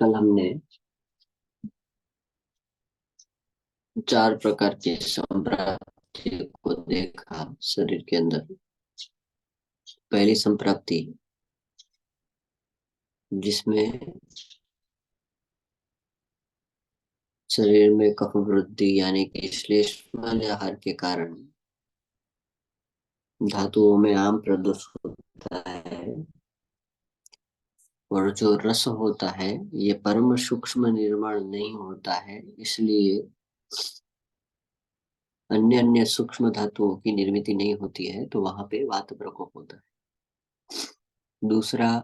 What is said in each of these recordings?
कल हमने चार प्रकार की संप्राप्ति को देखा शरीर के अंदर। पहली संप्राप्ति जिसमें शरीर में कफ वृद्धि यानी कि श्लेष्मल आहार के कारण धातुओं में आम प्रदोष होता है और जो रस होता है ये परम सूक्ष्म निर्माण नहीं होता है, इसलिए अन्य अन्य सूक्ष्म धातुओं की निर्मित नहीं होती है, तो वहां पे वात प्रकोप होता है। दूसरा,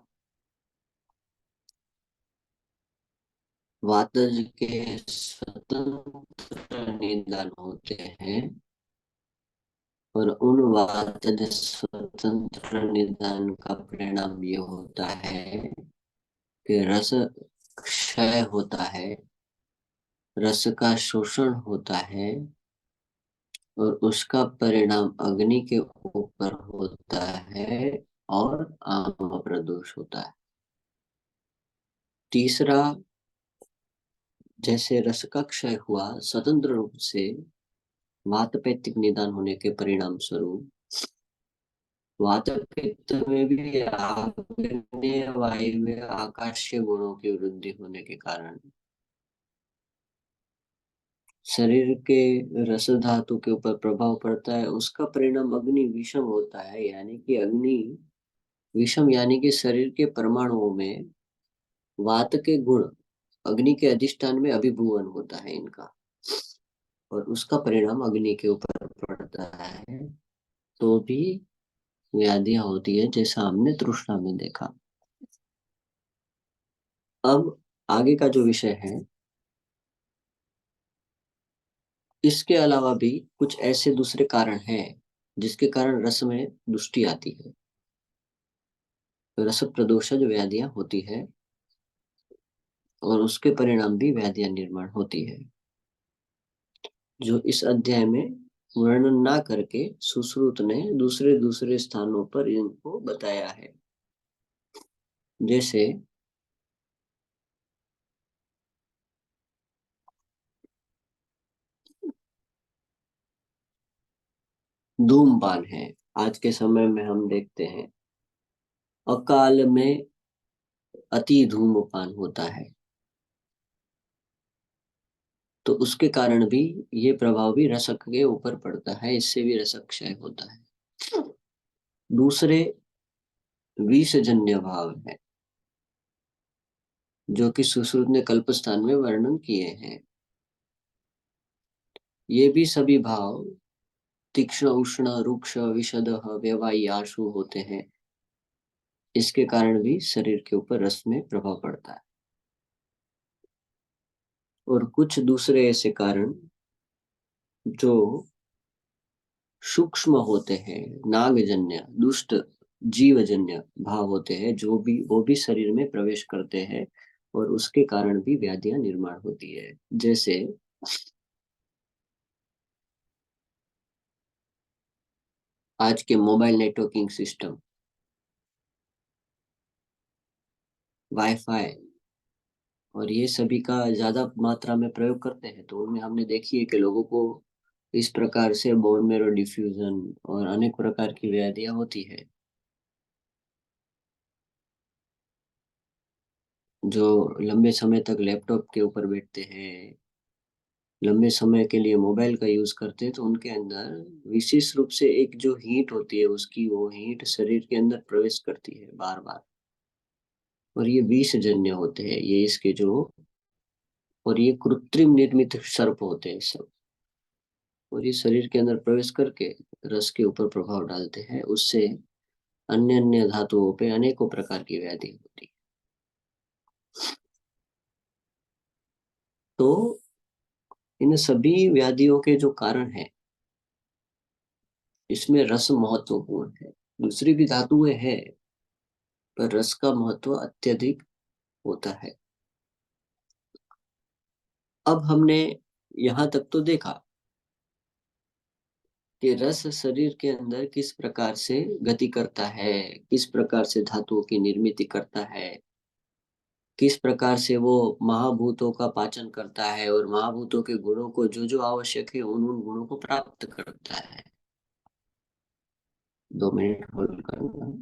वातज के स्वतंत्र निदान होते हैं और उन वातज स्वतंत्र निदान का परिणाम ये होता है कि रस क्षय होता है, रस का शोषण होता है और उसका परिणाम अग्नि के ऊपर होता है और आम प्रदोष होता है। तीसरा, जैसे रस का क्षय हुआ स्वतंत्र रूप से वातपैतिक निदान होने के परिणाम स्वरूप वात पित्त में भी आग्नेय वायव्य आकाशीय गुणों की वृद्धि होने के कारण शरीर के रस धातु के ऊपर प्रभाव पड़ता है। उसका परिणाम अग्नि विषम होता है, यानी कि अग्नि विषम यानी कि शरीर के परमाणुओं में वात के गुण अग्नि के अधिष्ठान में अभिभुवन होता है इनका, और उसका परिणाम अग्नि के ऊपर पड़ता है, तो भी व्याधियां होती है, जैसा हमने तृष्णा में देखा। अब आगे का जो विषय है, इसके अलावा भी कुछ ऐसे दूसरे कारण हैं जिसके कारण रस में दुष्टि आती है, तो रस प्रदोषज व्याधियां होती है और उसके परिणाम भी व्याधियां निर्माण होती है, जो इस अध्याय में वर्णन ना करके सुश्रुत ने दूसरे दूसरे स्थानों पर इनको बताया है। जैसे धूमपान है, आज के समय में हम देखते हैं अकाल में अति धूम्रपान होता है, तो उसके कारण भी ये प्रभाव भी रसक के ऊपर पड़ता है, इससे भी रसक क्षय होता है। दूसरे विषजन्य भाव है, जो कि सुश्रुत ने कल्पस्थान में वर्णन किए हैं। ये भी सभी भाव तीक्ष्ण उष्ण रुक्ष विशद व्यवायी आशु होते हैं, इसके कारण भी शरीर के ऊपर रस में प्रभाव पड़ता है। और कुछ दूसरे ऐसे कारण जो सूक्ष्म होते हैं, नागजन्य दुष्ट जीवजन्य भाव होते हैं, जो भी वो भी शरीर में प्रवेश करते हैं और उसके कारण भी व्याधियां निर्माण होती है। जैसे आज के मोबाइल नेटवर्किंग सिस्टम, वाईफाई और ये सभी का ज्यादा मात्रा में प्रयोग करते हैं, तो उनमें हमने देखी है कि लोगों को इस प्रकार से बोन मेरो डिफ्यूजन और अनेक प्रकार की व्याधियां होती है। जो लंबे समय तक लैपटॉप के ऊपर बैठते हैं, लंबे समय के लिए मोबाइल का यूज करते हैं, तो उनके अंदर विशेष रूप से एक जो हीट होती है, उसकी वो हीट शरीर के अंदर प्रवेश करती है बार बार, और ये विषजन्य होते हैं ये इसके जो, और ये कृत्रिम निर्मित सर्प होते हैं सब, और ये शरीर के अंदर प्रवेश करके रस के ऊपर प्रभाव डालते हैं, उससे अन्य अन्य धातुओं पे अनेकों प्रकार की व्याधि होती है। तो इन सभी व्याधियों के जो कारण है, इसमें रस महत्वपूर्ण है। दूसरी भी धातुएं हैं, पर रस का महत्व अत्यधिक होता है। अब हमने यहां तक तो देखा कि रस शरीर के अंदर किस प्रकार से गति करता है, किस प्रकार से धातुओं की निर्मित करता है, किस प्रकार से वो महाभूतों का पाचन करता है और महाभूतों के गुणों को जो जो आवश्यक है उन उन गुणों को प्राप्त करता है। 2 मिनट होल्ड करना।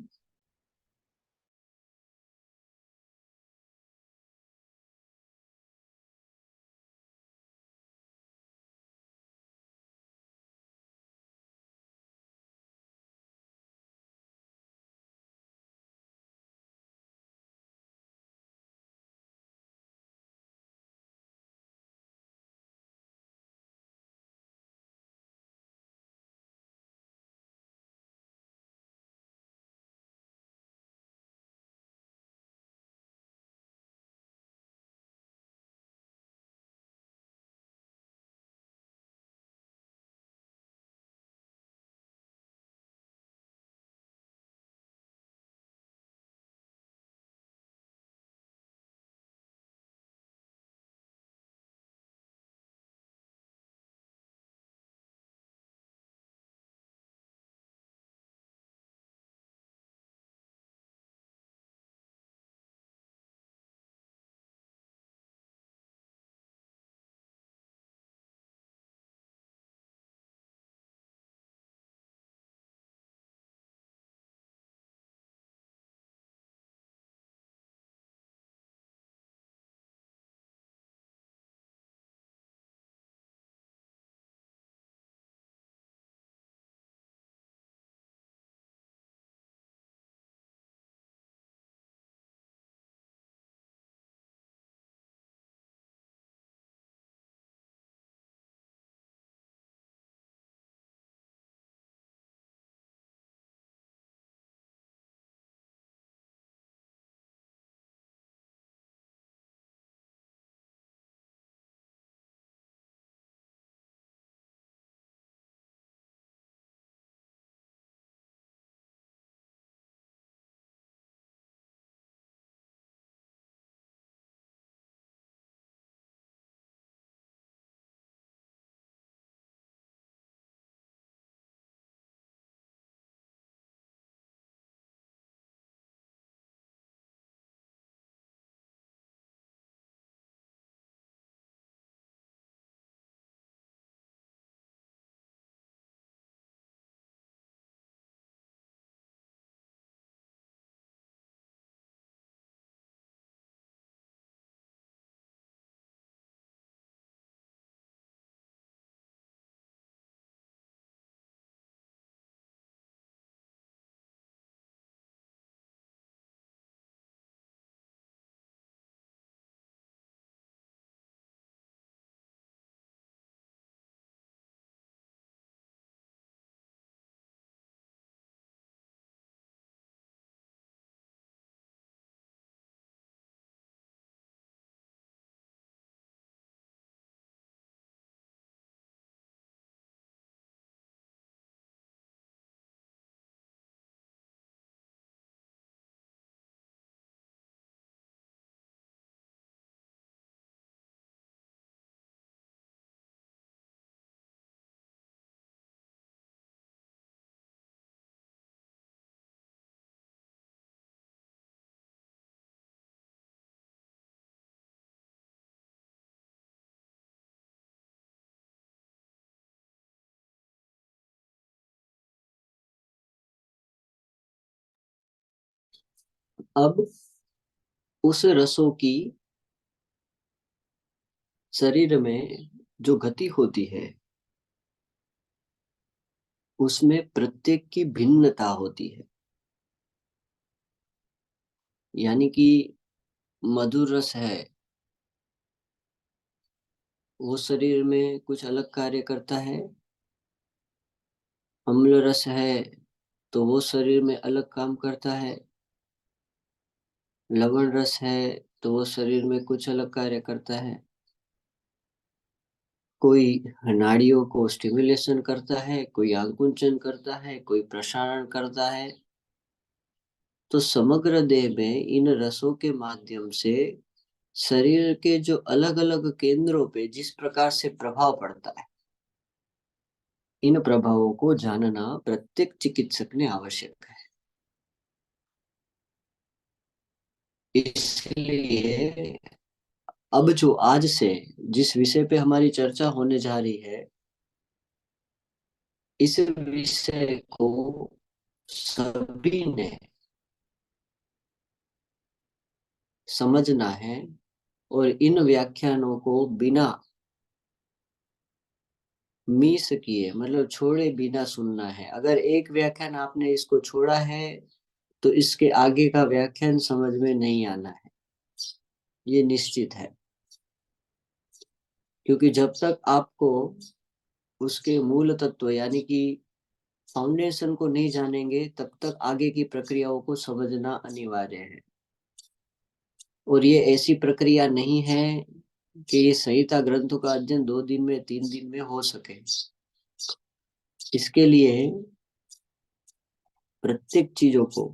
अब उस रसों की शरीर में जो गति होती है उसमें प्रत्येक की भिन्नता होती है। यानी कि मधुर रस है, वो शरीर में कुछ अलग कार्य करता है। अम्ल रस है तो वो शरीर में अलग काम करता है। लवण रस है तो वो शरीर में कुछ अलग कार्य करता है। कोई नाड़ियों को स्टिमुलेशन करता है, कोई आकुंचन करता है, कोई प्रसारण करता है। तो समग्र देह में इन रसों के माध्यम से शरीर के जो अलग अलग केंद्रों पे जिस प्रकार से प्रभाव पड़ता है, इन प्रभावों को जानना प्रत्येक चिकित्सक ने आवश्यक है। इसलिए अब जो आज से जिस विषय पे हमारी चर्चा होने जा रही है, इस विषय को सभी ने समझना है, और इन व्याख्यानों को बिना मिस किए, मतलब छोड़े बिना सुनना है। अगर एक व्याख्यान आपने इसको छोड़ा है तो इसके आगे का व्याख्यान समझ में नहीं आना है, ये निश्चित है। क्योंकि जब तक आपको उसके मूल तत्व यानी कि फाउंडेशन को नहीं जानेंगे, तब तक आगे की प्रक्रियाओं को समझना अनिवार्य है। और ये ऐसी प्रक्रिया नहीं है कि ये संहिता ग्रंथों का अध्ययन 2 दिन में 3 दिन में हो सके। इसके लिए प्रत्येक चीजों को,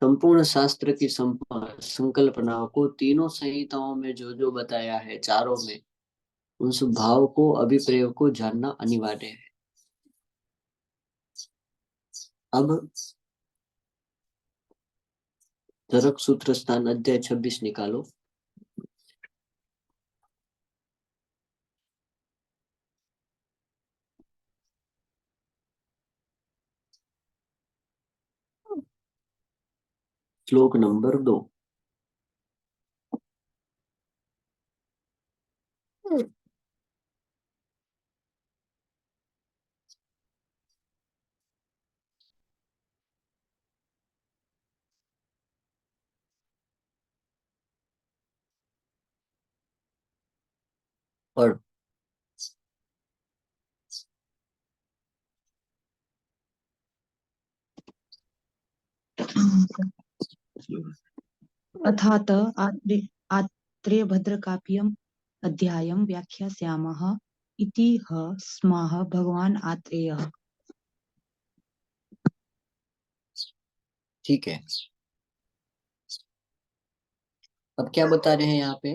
संपूर्ण शास्त्र की संकल्पनाओं को, तीनों संहिताओं में जो जो बताया है, चारों में, उस भाव को, अभिप्रयोग को जानना अनिवार्य है। अब जरक सूत्र स्थान अध्याय 26 निकालो। श्लोक नंबर 2। और अथात आत्रेयभद्रकाव्यम् अध्यायं व्याख्यास्यामः इति ह स्मः भगवान आत्रेयः। ठीक है, अब क्या बता रहे हैं यहाँ पे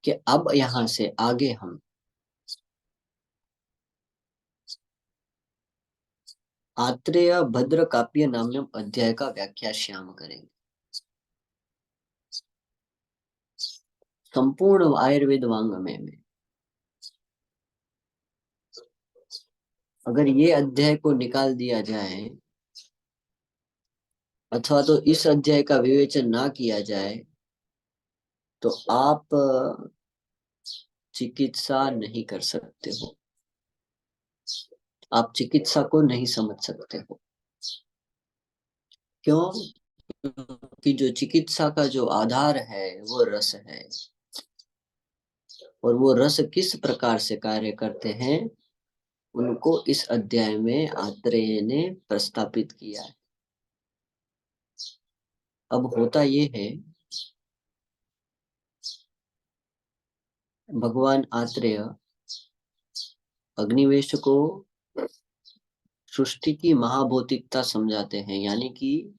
कि अब यहां से आगे हम आत्रेय भद्र काव्य नामक अध्याय का व्याख्या श्याम करेंगे। संपूर्ण आयुर्वेद वांग्मय में अगर ये अध्याय को निकाल दिया जाए, अथवा तो इस अध्याय का विवेचन ना किया जाए, तो आप चिकित्सा नहीं कर सकते हो, आप चिकित्सा को नहीं समझ सकते हो। क्यों? कि जो चिकित्सा का जो आधार है वो रस है, और वो रस किस प्रकार से कार्य करते हैं, उनको इस अध्याय में आत्रेय ने प्रस्तापित किया है। अब होता ये है, भगवान आत्रेय अग्निवेश को सृष्टि की महाभौतिकता समझाते हैं, यानी कि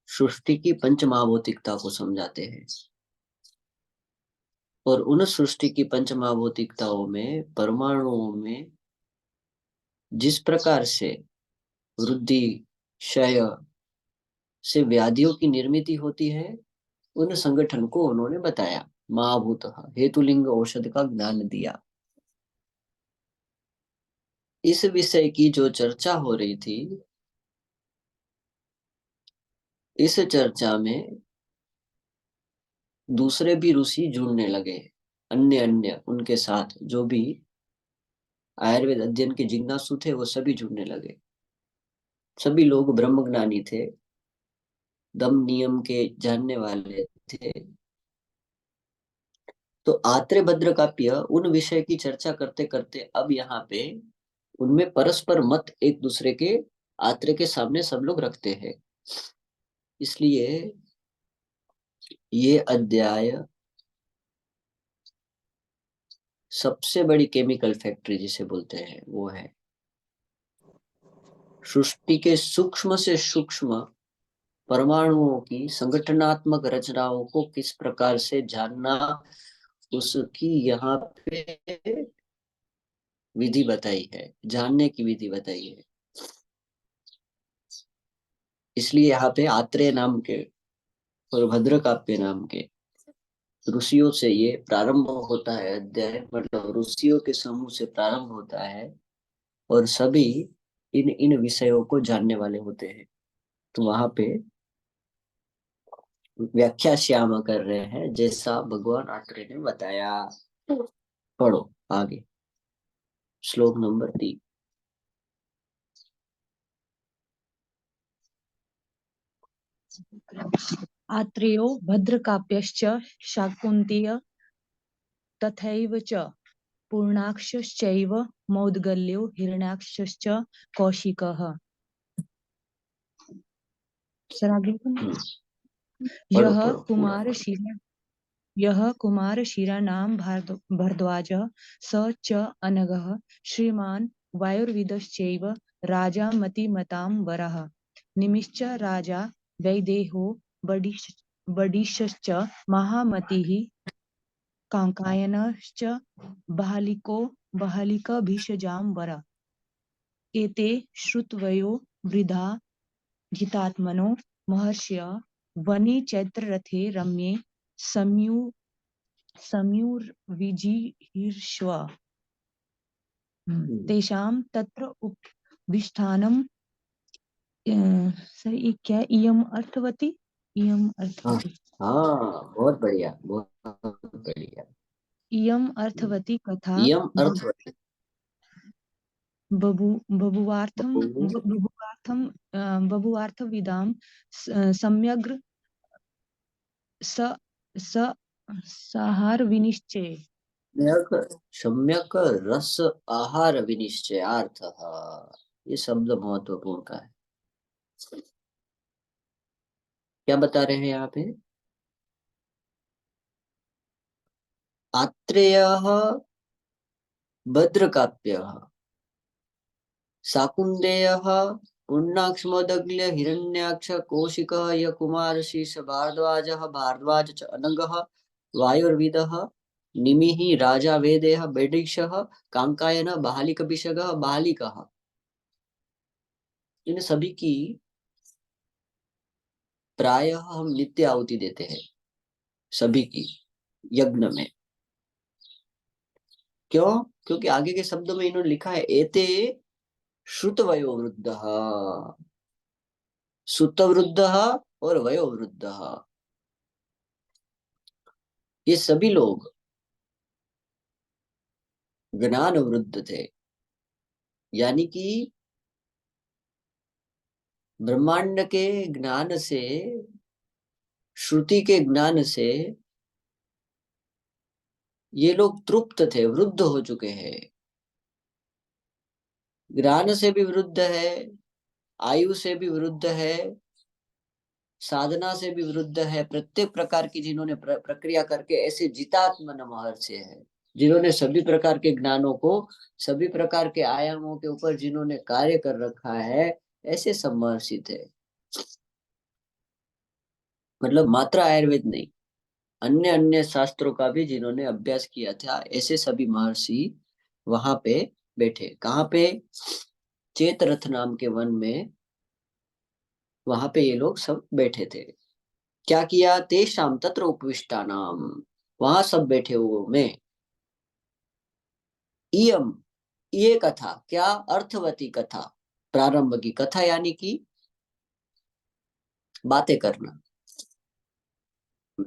सृष्टि की पंच महाभौतिकता को समझाते हैं। और उन सृष्टि की पंच महाभौतिकताओं में, परमाणुओं में जिस प्रकार से वृद्धि क्षय से व्याधियों की निर्मिति होती है, उन संगठन को उन्होंने बताया। महाभूत हेतुलिंग औषध का ज्ञान दिया। इस विषय की जो चर्चा हो रही थी, इस चर्चा में दूसरे भी ऋषि जुड़ने लगे, अन्य अन्य उनके साथ जो भी आयुर्वेद अध्ययन के जिज्ञासु थे, वो सभी जुड़ने लगे। सभी लोग ब्रह्मज्ञानी थे, दम नियम के जानने वाले थे। तो आत्रेय भद्र काव्य उन विषय की चर्चा करते करते अब यहाँ पे उनमें परस्पर मत एक दूसरे के, आत्रेय के सामने सब लोग रखते हैं। इसलिए ये अध्याय सबसे बड़ी केमिकल फैक्ट्री जिसे बोलते हैं वो है। सृष्टि के सूक्ष्म से सूक्ष्म परमाणुओं की संगठनात्मक रचनाओं को किस प्रकार से जानना, उसकी यहाँ पे विधि बताई है, जानने की विधि बताई है। इसलिए यहाँ पे आत्रेय नाम के और भद्रकाव्य नाम के ऋषियों से ये प्रारंभ होता है अध्याय, मतलब ऋषियों के समूह से प्रारंभ होता है, और सभी इन इन विषयों को जानने वाले होते हैं। तो वहां पे व्याख्या श्याम कर रहे हैं जैसा भगवान आत्रेय ने बताया। पढ़ो आगे, श्लोक नंबर 3। आत्रेयो भद्रकाप्यश्च शाकुन्तेय तथैव च पूर्णाक्षश्चैव मौद्गल्यो हिरण्याक्षश्च कौशिकः। सर आगे हम्म, बोलो। पढ़ो यह पढ़ो पूरा कुमार पढ़ो। शिरा यह कुमार शिरानाम भारद्वाजः स च अनघः श्रीमान् वायुर्विदश्चैव राजा मतिमतां वरः निमिश्च राजा वैदेहो बडिशश्च महामतिः कांकायनश्च बहालिकभिषजां वर एते श्रुतवयो वृद्धा जितात्मनो महर्षयः वने चैत्ररथे रम्ये सम्यु सम्युर्विजिहीर्ष्व हम्म, तेषां तत्र उपविष्टानं सर ये क्या इयम अर्थवती इयम हाँ अर्थवती हाँ, बहुत बढ़िया बहुत बढ़िया। इयम अर्थवती कथा इयम अर्थवती बभु बभुवार्थम बहु बभुवार्थम बभुवार्थविदां सम्यग्र स स साहार विनिश्चय। सम्यक रस आहार विनिश्चयार्थ। ये शब्द महत्वपूर्ण का है। क्या बता रहे हैं यहाँ पे? आत्रेय भद्रकाप्य शाकुन्देय पूर्णाक्षमोदग्ल्य हिरण्याक्ष कौशिक य कुमारशीष भारद्वाज भारद्वाज च अनंगः वायुर्विदः निमिः राजा वेदेह बैडिशः कांकायन बालिकभिषगः बालिकः। इन सभी की प्रायः हम नित्य आहुति देते हैं, सभी की यज्ञ में। क्यों? क्योंकि आगे के शब्दों में इन्होंने लिखा है एते श्रुतवयो वृद्ध, सुतवृद्ध और वयोवृद्ध, ये सभी लोग ज्ञान वृद्ध थे। यानी कि ब्रह्मांड के ज्ञान से, श्रुति के ज्ञान से ये लोग तृप्त थे, वृद्ध हो चुके हैं। ज्ञान से भी वृद्ध है, आयु से भी वृद्ध है, साधना से भी वृद्ध है। प्रत्येक प्रकार की जिन्होंने प्रक्रिया करके ऐसे जितात्मन महर्षि है, जिन्होंने सभी प्रकार के ज्ञानों को, सभी प्रकार के आयामों के ऊपर जिन्होंने कार्य कर रखा है, ऐसे सब महर्षि थे। मतलब मात्र आयुर्वेद नहीं, अन्य अन्य शास्त्रों का भी जिन्होंने अभ्यास किया था, ऐसे सभी महर्षि वहां पे बैठे। कहाँ पे? चेतरथ नाम के वन में, वहां पे ये लोग सब बैठे थे। क्या किया? तेषाम तत्र उपविष्टा नाम, वहां सब बैठे हुए में इयम, ये कथा क्या? अर्थवती कथा, प्रारंभ की कथा, यानी कि बातें करना,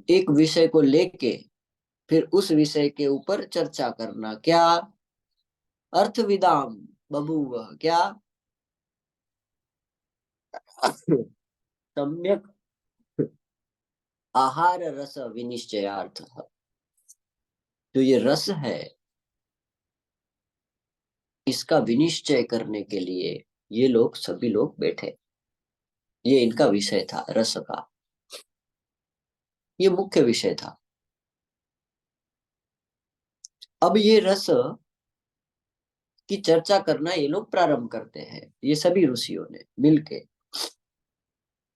एक विषय को लेके फिर उस विषय के ऊपर चर्चा करना। क्या? अर्थविदाम बभूव, क्या? सम्यक आहार रस विनिश्चयार्थ। जो ये रस है, इसका विनिश्चय करने के लिए ये लोग सभी लोग बैठे। ये इनका विषय था, रस का। ये मुख्य विषय था। अब ये रस की चर्चा करना ये लोग प्रारंभ करते हैं, ये सभी ऋषियों ने मिलके।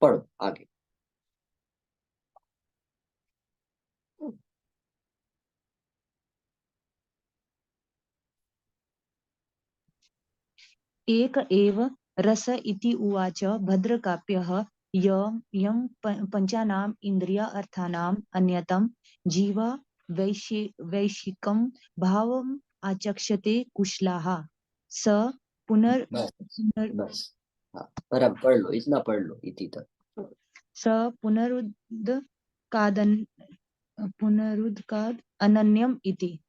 पढ़ो आगे। एक एव रस इति उवाच भद्रकाप्यः यं पंचानाम इंद्रिया अर्थानाम अन्यतम जीवा वैशिकम भावम आचक्षते कुशलाः स पुनर् बस पुनर् बस, हाँ, पर अब पढ़ लो, इतना पढ़ लो इति तक। स पुनरुत्कादन पुनरुत्काद अनन्यम इति।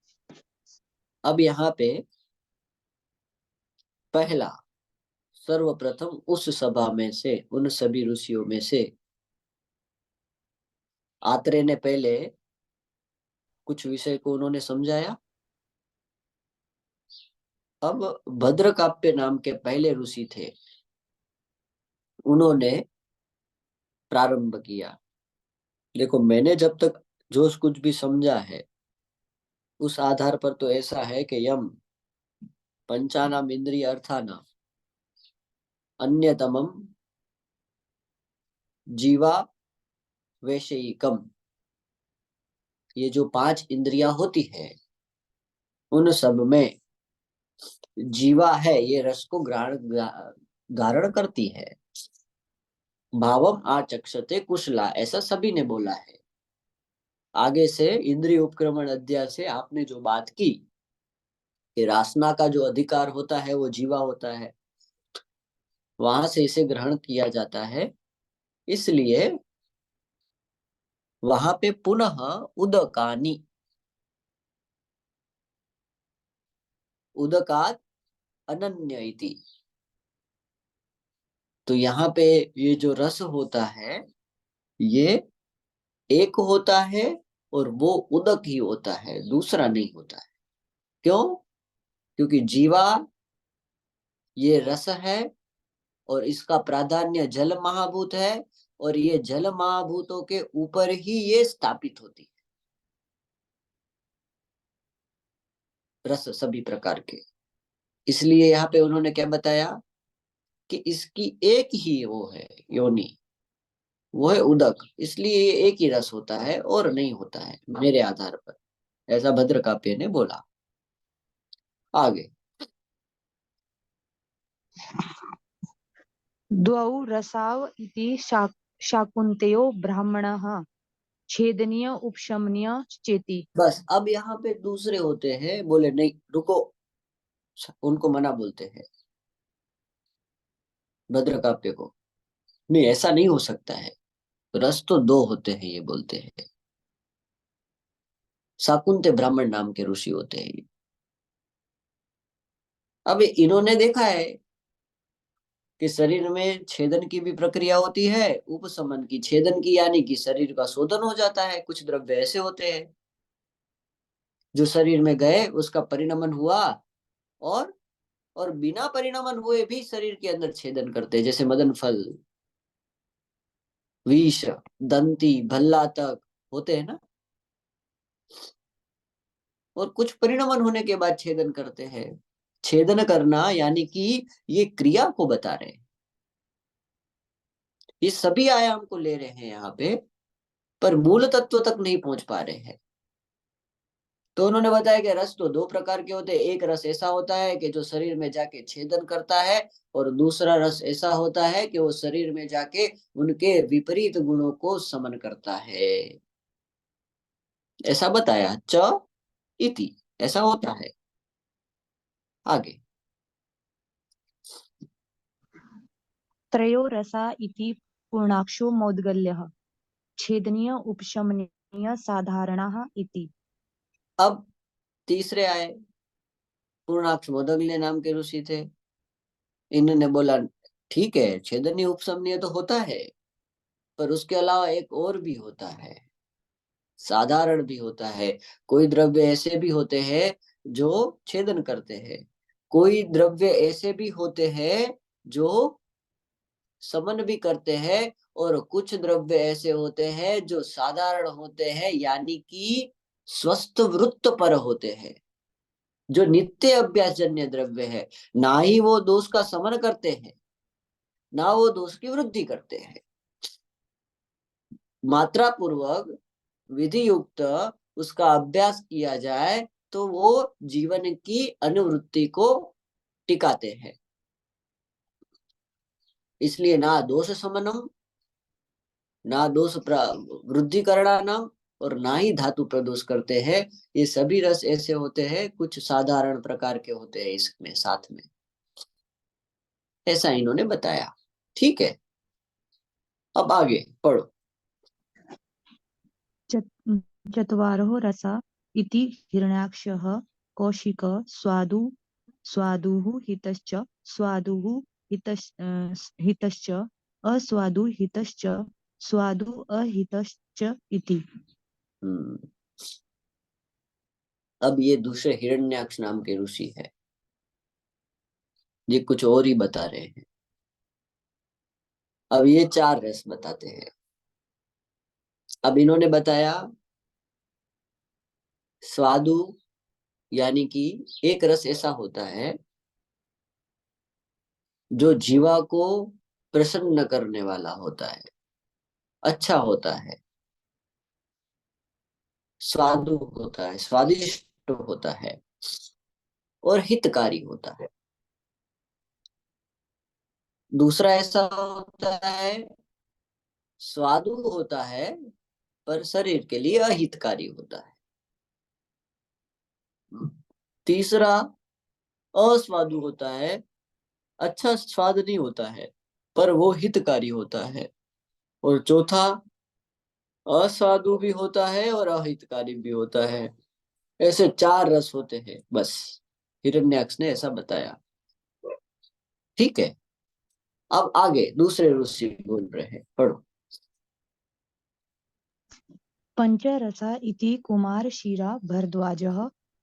अब यहाँ पे पहला, सर्वप्रथम उस सभा में से, उन सभी ऋषियों में से आत्रेय ने पहले कुछ विषय को उन्होंने समझाया। अब भद्रकाप्य नाम के पहले ऋषि थे, उन्होंने प्रारंभ किया। देखो, मैंने जब तक जो कुछ भी समझा है उस आधार पर तो ऐसा है कि यम पंचानाम इंद्रिय अर्थानाम अन्यतमम जीवा वैषयिकम, ये जो 5 इंद्रियां होती है उन सब में जीवा है, ये रस को धारण करती है। भावम आचक्षते कुशला, ऐसा सभी ने बोला है। आगे से इंद्रिय उपक्रमण अध्याय से आपने जो बात की कि रासना का जो अधिकार होता है वो जीवा होता है, वहां से इसे ग्रहण किया जाता है। इसलिए वहां पे पुनः उदकानी, उदकात अनन्य इति, तो यहाँ पे ये जो रस होता है ये एक होता है, और वो उदक ही होता है, दूसरा नहीं होता है। क्यों? क्योंकि जीवा ये रस है, और इसका प्राधान्य जल महाभूत है, और ये जल महाभूतों के ऊपर ही ये स्थापित होती है, रस सभी प्रकार के। इसलिए यहाँ पे उन्होंने क्या बताया कि इसकी एक ही वो है योनि, वो है उदक, इसलिए ये एक ही रस होता है और नहीं होता है मेरे आधार पर, ऐसा भद्रकाप्य ने बोला। आगे, द्वौ रसाव इति शाकुन्तयो ब्राह्मणः छेदनीय उपशमनीय चेति। बस अब यहाँ पे दूसरे होते हैं, बोले नहीं रुको, उनको मना बोलते हैं भद्रकाप्य को, नहीं ऐसा नहीं हो सकता है, रस तो 2 होते हैं ये बोलते हैं। शाकुंत ब्राह्मण नाम के ऋषि होते हैं। अब इन्होंने देखा है कि शरीर में छेदन की भी प्रक्रिया होती है, उपशमन की, छेदन की यानी कि शरीर का शोधन हो जाता है। कुछ द्रव्य ऐसे होते हैं जो शरीर में गए, उसका परिणमन हुआ, और बिना परिणमन हुए भी शरीर के अंदर छेदन करते हैं, जैसे मदन फल, विष, दंती, भल्ला तक होते हैं ना। और कुछ परिणमन होने के बाद छेदन करते हैं। छेदन करना यानी कि ये क्रिया को बता रहे हैं, ये सभी आयाम को ले रहे हैं यहाँ पे, पर मूल तत्व तक नहीं पहुंच पा रहे हैं। तो उन्होंने बताया कि रस तो 2 प्रकार के होते हैं। एक रस ऐसा होता है कि जो शरीर में जाके छेदन करता है, और दूसरा रस ऐसा होता है कि वो शरीर में जाके उनके विपरीत गुणों को समन करता है, ऐसा बताया। च इति, ऐसा होता है। आगे, त्रयो रसा इति पूर्णाक्षो मौद्गल्यः छेदनीय उपशमनीय साधारणः इति। अब तीसरे आए, पूर्णाक्ष मोदगल्य नाम के ऋषि थे। इन्होंने बोला ठीक है, छेदनीय उपशमनीय तो होता है, पर उसके अलावा एक और भी होता है, साधारण भी होता है। कोई द्रव्य ऐसे भी होते हैं जो छेदन करते हैं, कोई द्रव्य ऐसे भी होते हैं जो समन भी करते हैं, और कुछ द्रव्य ऐसे होते हैं जो साधारण होते हैं, यानी कि स्वस्थ वृत्त पर होते हैं, जो नित्य अभ्यास जन्य द्रव्य है। ना ही वो दोष का समन करते हैं, ना वो दोष की वृद्धि करते हैं। मात्रा पूर्वक विधि युक्त उसका अभ्यास किया जाए तो वो जीवन की अनुवृत्ति को टिकाते हैं। इसलिए ना दोष समनम, ना दोष वृद्धि करणानाम और ना ही धातु प्रदोष करते हैं। ये सभी रस ऐसे होते हैं, कुछ साधारण प्रकार के होते हैं इसमें साथ में, ऐसा इन्होंने बताया। ठीक है, अब आगे पढ़ो। चत्- चत्वारो रसा इति हिरण्याक्षः कौशिक स्वादु स्वादुः हितश्च स्वादुः हितश्च अस्वादु हितश्च स्वादु अहितश्च इति। हम्म, अब ये दूसरे हिरण्याक्ष नाम के ऋषि है, ये कुछ और ही बता रहे हैं। अब ये चार रस बताते हैं। अब इन्होंने बताया स्वादु, यानी कि एक रस ऐसा होता है जो जीवा को प्रसन्न करने वाला होता है, अच्छा होता है, स्वादु होता है, स्वादिष्ट होता है और हितकारी होता है। दूसरा ऐसा होता है, स्वादु होता है पर शरीर के लिए अहितकारी होता है। तीसरा अस्वादु होता है, अच्छा स्वाद नहीं होता है पर वो हितकारी होता है। और चौथा अस्वादु भी होता है और अहितकारी भी होता है। ऐसे चार रस होते हैं बस, हिरण्याक्ष ने ऐसा बताया। ठीक है, अब आगे दूसरे ऋषि बोल रहे हैं, पढ़ो। पंचरसा इति कुमारशिरा भरद्वाजः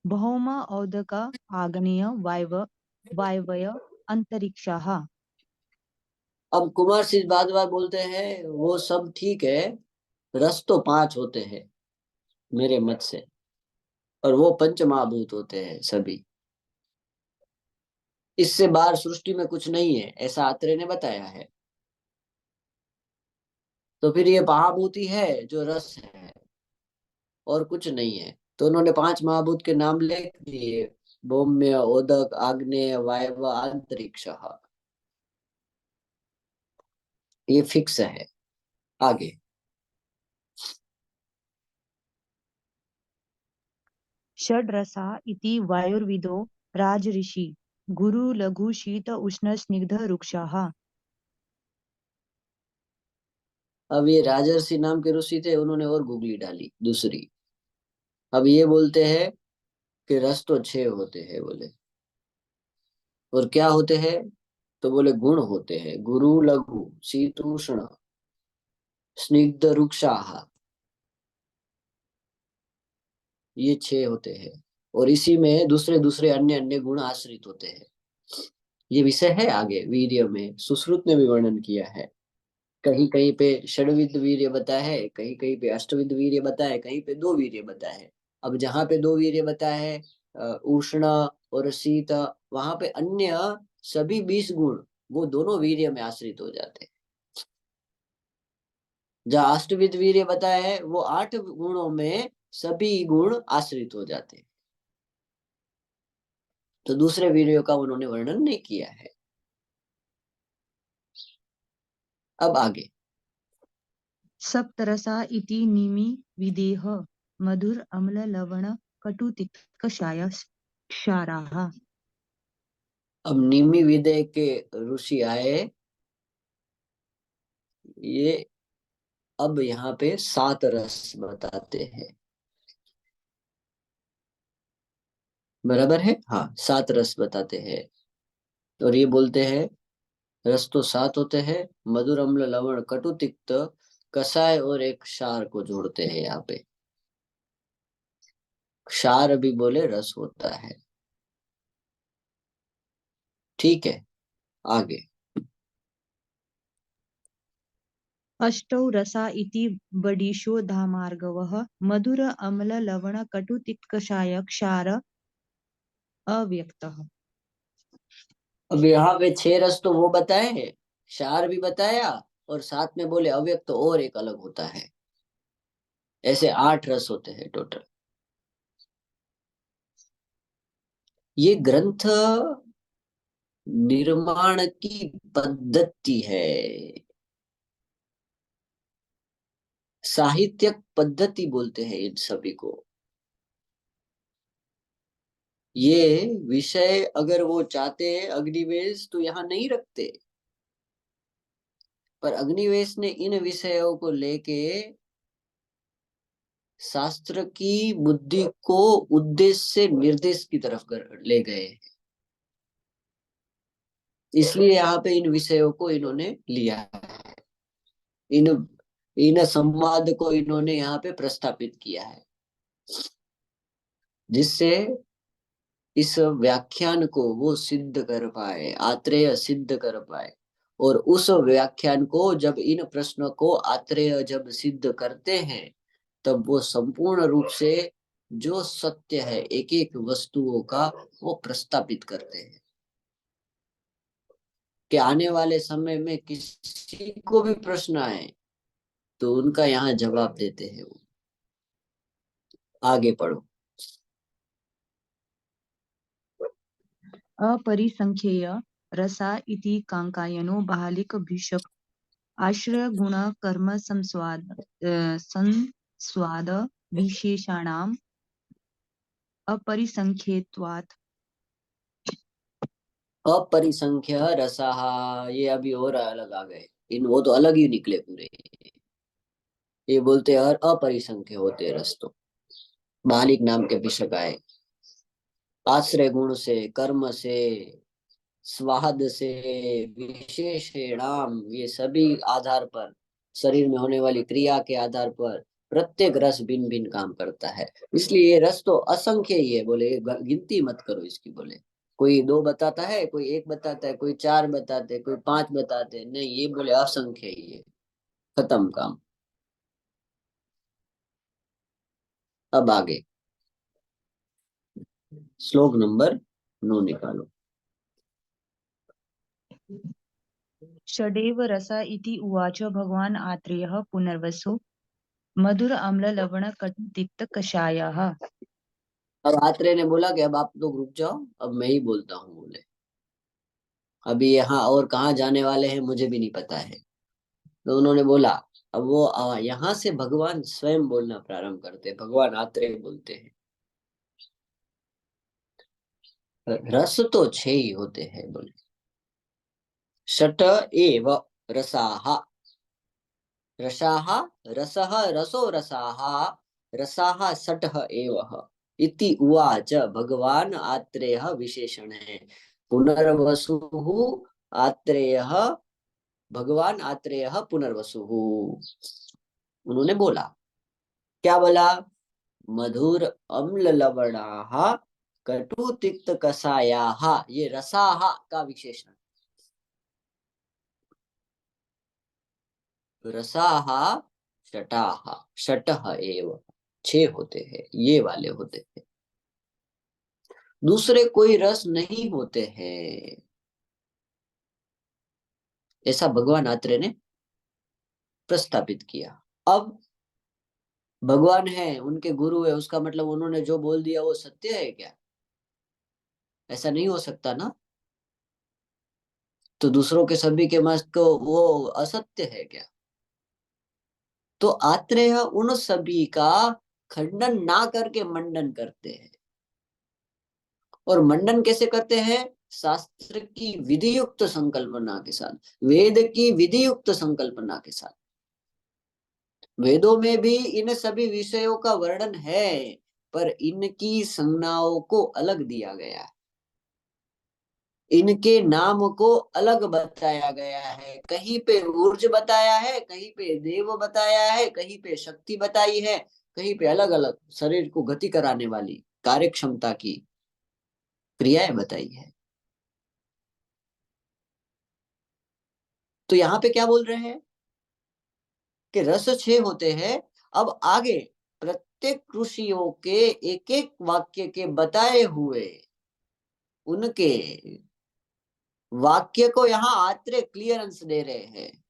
भौम औदक आग्नेय वायवय अंतरिक्षः। अब कुमार सिंह भारद्वाज बोलते हैं वो सब ठीक है, रस तो पांच होते हैं मेरे मत से, और वो पंच महाभूत होते हैं सभी, इससे बाहर सृष्टि में कुछ नहीं है, ऐसा आत्रेय ने बताया है। तो फिर ये महाभूति है जो रस है, और कुछ नहीं है। तो उन्होंने पांच महाभूत के नाम लिख दिए, भौम्य, ओदक, आग्नेय, वायव, अंतरिक्ष। ये फिक्स है। आगे षड्रसा इति वायुर्विदो राजऋषि गुरु लघु शीत उष्ण स्निग्ध रुक्षाः। अब ये राजर्षि नाम के ऋषि थे, उन्होंने और गूगली डाली दूसरी। अब ये बोलते हैं कि रस तो छह होते हैं बोले, और क्या होते हैं? तो बोले गुण होते हैं, गुरु लघु शीतोष्ण स्निग्ध रुक्षाह, ये छह होते हैं। और इसी में दूसरे दूसरे अन्य अन्य गुण आश्रित होते हैं। ये विषय है आगे वीर्य में, सुश्रुत ने भी वर्णन किया है। कहीं कहीं पे षड्विध वीर्य बताया है, कहीं कहीं पे अष्टविध वीर्य बताया है, कहीं पे दो वीर्य बताया है। अब जहाँ पे दो वीर्य बताया है, उष्ण और शीत, वहां पे अन्य सभी 20 गुण वो दोनों वीर्य में आश्रित हो जाते हैं। जहाँ अष्टविध वीर्य बताया है वो 8 गुणों में सभी गुण आश्रित हो जाते हैं। तो दूसरे वीर्यों का उन्होंने वर्णन नहीं किया है। अब आगे सप्तरसा इति निमि विदेह मधुर अम्ल लवण कटु तिक्त कषाय क्षाराः। अब निमि विदय के ऋषि आए, ये अब यहाँ पे 7 रस बताते हैं। बराबर है, हाँ 7 रस बताते हैं। और ये बोलते हैं रस तो 7 होते हैं, मधुर अम्ल लवण कटु तिक्त कषाय और एक क्षार को जोड़ते हैं यहाँ पे। क्षार भी बोले रस होता है। ठीक है, आगे अष्टौ रसा इति बडिशो धामार्गवः मधुर अम्ल लवण कटु तिक्त कषाय क्षार अव्यक्तः। अब यहाँ पे 6 रस तो वो बताए हैं, क्षार भी बताया, और साथ में बोले अव्यक्त और एक अलग होता है। ऐसे 8 रस होते हैं टोटल। ये ग्रंथ निर्माण की पद्धति है। साहित्यक पद्धति बोलते हैं इन सभी को। ये विषय अगर वो चाहते हैं अग्निवेश तो यहाँ नहीं रखते, पर अग्निवेश ने इन विषयों को लेके शास्त्र की बुद्धि को उद्देश्य से निर्देश की तरफ ले गए। इसलिए यहाँ पे इन विषयों को इन्होंने लिया है। इन इन संवाद को इन्होंने यहाँ पे प्रस्थापित किया है, जिससे इस व्याख्यान को वो सिद्ध कर पाए, आत्रेय सिद्ध कर पाए। और उस व्याख्यान को जब इन प्रश्नों को आत्रेय जब सिद्ध करते हैं, तब वो संपूर्ण रूप से जो सत्य है एक एक वस्तुओं का वो प्रस्तापित करते हैं, कि आने वाले समय में किसी को भी प्रश्न आए तो उनका यहाँ जवाब देते हैं वो। आगे पढ़ो। अपरिसंख्येय रसा इति कांकायनो बालिक भिषक आश्रय गुण कर्म संस्वाद विशेषाणाम अपरिसंख्येत्वात्। अपरिसंख्य रसाहा, ये अभी और अलग आ गए। इन वो तो अलग ही निकले पूरे। ये बोलते हैं अपरिसंख्य होते रस तो। बालिक नाम के भिषक आए, आश्रय गुण से, कर्म से, स्वाद से, विशेषणाम, ये सभी आधार पर, शरीर में होने वाली क्रिया के आधार पर प्रत्येक रस भिन्न भिन्न काम करता है। इसलिए ये रस तो असंख्य ही है, बोले गिनती मत करो इसकी। बोले कोई दो बताता है, कोई एक बताता है, कोई चार बताते, कोई पांच बताते, नहीं, ये बोले असंख्य ही है। खत्म काम। अब आगे श्लोक नंबर 9 निकालो। षडेव रसा इति उवाच भगवान् आत्रेयः पुनर्वसु मधुर अम्ल लवण कटु तिक्त कषायः। अब आत्रेय ने बोला कि अब आप लोग रुक जाओ, अब मैं ही बोलता हूँ। बोले अभी यहाँ और कहाँ जाने वाले हैं मुझे भी नहीं पता है। तो उन्होंने बोला, अब वो यहाँ से भगवान स्वयं बोलना प्रारंभ करते हैं। भगवान आत्रेय बोलते हैं, रस तो छह ही होते हैं। बोले षट एव रसाः, रसाः, रसः, रसो रसाः, रसाः षटः एव इति उवाच भगवान आत्रेयः विशेषणे। पुनर्वसुः आत्रेयः, भगवान आत्रेयः पुनर्वसुः। उन्होंने बोला, क्या बोला? मधुर अम्ल लवणाः कटु तिक्त कषायाः, ये रसाः का विशेषण। रसाः षटाः, षटः एव, छह होते हैं, ये वाले होते हैं, दूसरे कोई रस नहीं होते हैं। ऐसा भगवान आत्रेय ने प्रस्तापित किया। अब भगवान है, उनके गुरु है, उसका मतलब उन्होंने जो बोल दिया वो सत्य है क्या? ऐसा नहीं हो सकता ना। तो दूसरों के सभी के मत को वो असत्य है क्या? तो आत्रेय उन सभी का खंडन ना करके मंडन करते हैं। और मंडन कैसे करते हैं? शास्त्र की विधि युक्त संकल्पना के साथ, वेद की विधि युक्त संकल्पना के साथ। वेदों में भी इन सभी विषयों का वर्णन है, पर इनकी संज्ञाओं को अलग दिया गया है, इनके नाम को अलग बताया गया है। कहीं पे ऊर्ज बताया है, कहीं पे देव बताया है, कहीं पे शक्ति बताई है, कहीं पे अलग अलग शरीर को गति कराने वाली कार्य क्षमता की क्रियाएं बताई है। तो यहाँ पे क्या बोल रहे हैं कि रस छह होते हैं। अब आगे प्रत्येक ऋषियों के एक एक वाक्य के बताए हुए उनके वाक्य को यहाँ आत्रेय क्लियरेंस दे रहे हैं।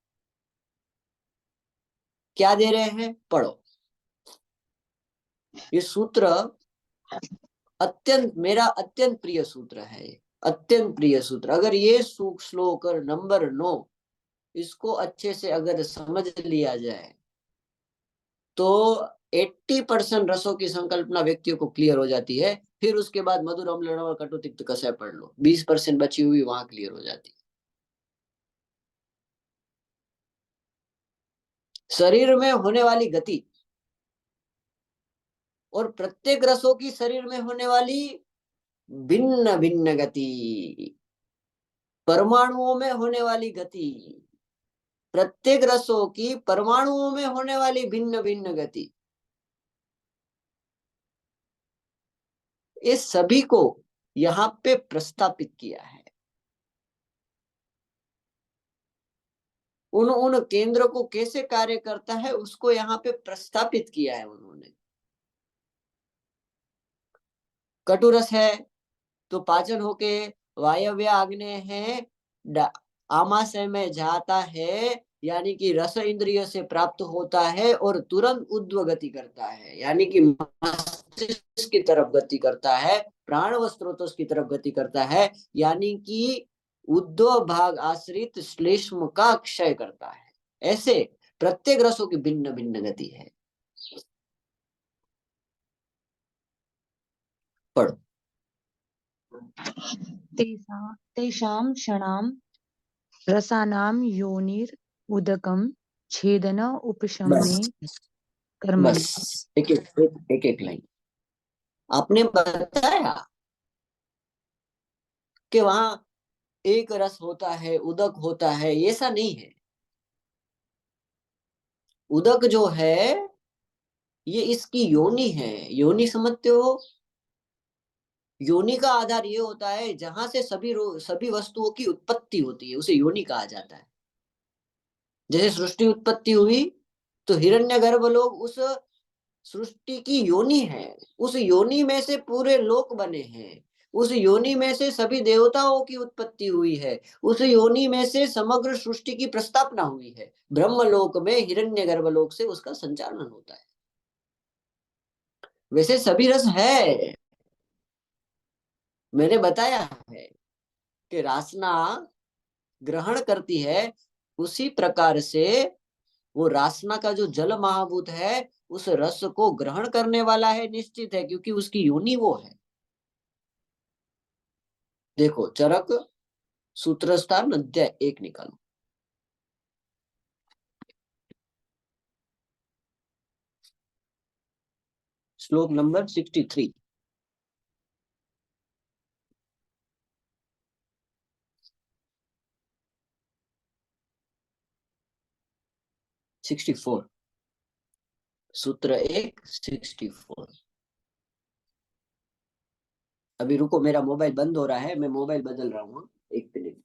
क्या दे रहे हैं? पढ़ो। ये सूत्र अत्यंत, मेरा अत्यंत प्रिय सूत्र है। अत्यंत प्रिय सूत्र। अगर ये श्लोक नंबर 9, इसको अच्छे से अगर समझ लिया जाए तो 80% रसों की संकल्पना व्यक्तियों को क्लियर हो जाती है। फिर उसके बाद मधुर अम्ल लवण और कटु तिक्त कषाय पढ़ लो, 20% बची हुई वहां क्लियर हो जाती है। शरीर में होने वाली गति और प्रत्येक रसों की शरीर में होने वाली भिन्न भिन्न गति, परमाणुओं में होने वाली गति, प्रत्येक रसों की परमाणुओं में होने वाली भिन्न भिन्न गति, इस सभी को यहाँ पे प्रस्तापित किया है। उन उन केंद्र को कैसे कार्य करता है उसको यहाँ पे प्रस्तापित किया है उन्होंने। कटुरस है तो पाचन होके वायव्य आग्नेय है, आमाशय में जाता है, यानी कि रस इंद्रिय से प्राप्त होता है और तुरंत ऊर्ध्व गति करता है, यानी कि मस्तिष्क की तरफ गति करता है, प्राण व स्रोतों की तरफ गति करता है, यानी कि उद्दव भाग आश्रित श्लेष्म का क्षय करता है। ऐसे प्रत्येक रसों की भिन्न भिन्न गति है। पढ़ो। तेषां क्षणां रसानां योनिर उदकं छेदन उपशमने बस कर्मणि। बस एक एक लाइन आपने बताया कि वहां एक रस होता है, उदक होता है, ऐसा नहीं है। उदक जो है ये इसकी योनि है। योनि समझते हो? योनि का आधार ये होता है जहां से सभी वस्तुओं की उत्पत्ति होती है, उसे योनि कहा जाता है। जैसे सृष्टि उत्पत्ति हुई तो हिरण्यगर्भ लोग उस सृष्टि की योनि है। उस योनि में से पूरे लोक बने हैं। उस योनि में से सभी देवताओं की उत्पत्ति हुई है। उस योनि में से समग्र सृष्टि की प्रस्थापना हुई है। ब्रह्मलोक में हिरण्यगर्भ लोक से उसका संचालन होता है। वैसे सभी रस है, मैंने बताया है कि रासना ग्रहण करती है, उसी प्रकार से वो रासना का जो जल महाभूत है उस रस को ग्रहण करने वाला है, निश्चित है, क्योंकि उसकी योनि वो है। देखो चरक सूत्रस्थान अध्याय 1 निकालो। श्लोक नंबर 63। 64 सूत्र 1 64। अभी रुको, मेरा मोबाइल बंद हो रहा है, मैं मोबाइल बदल रहा हूँ, एक मिनट।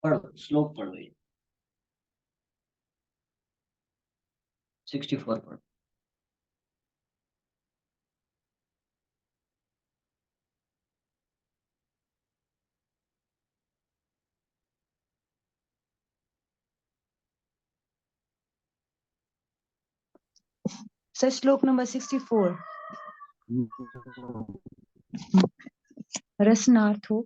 पढ़ो, श्लोक पढ़ो, ये 64 पढ़ो। सर श्लोक नंबर 64। रसनार्थो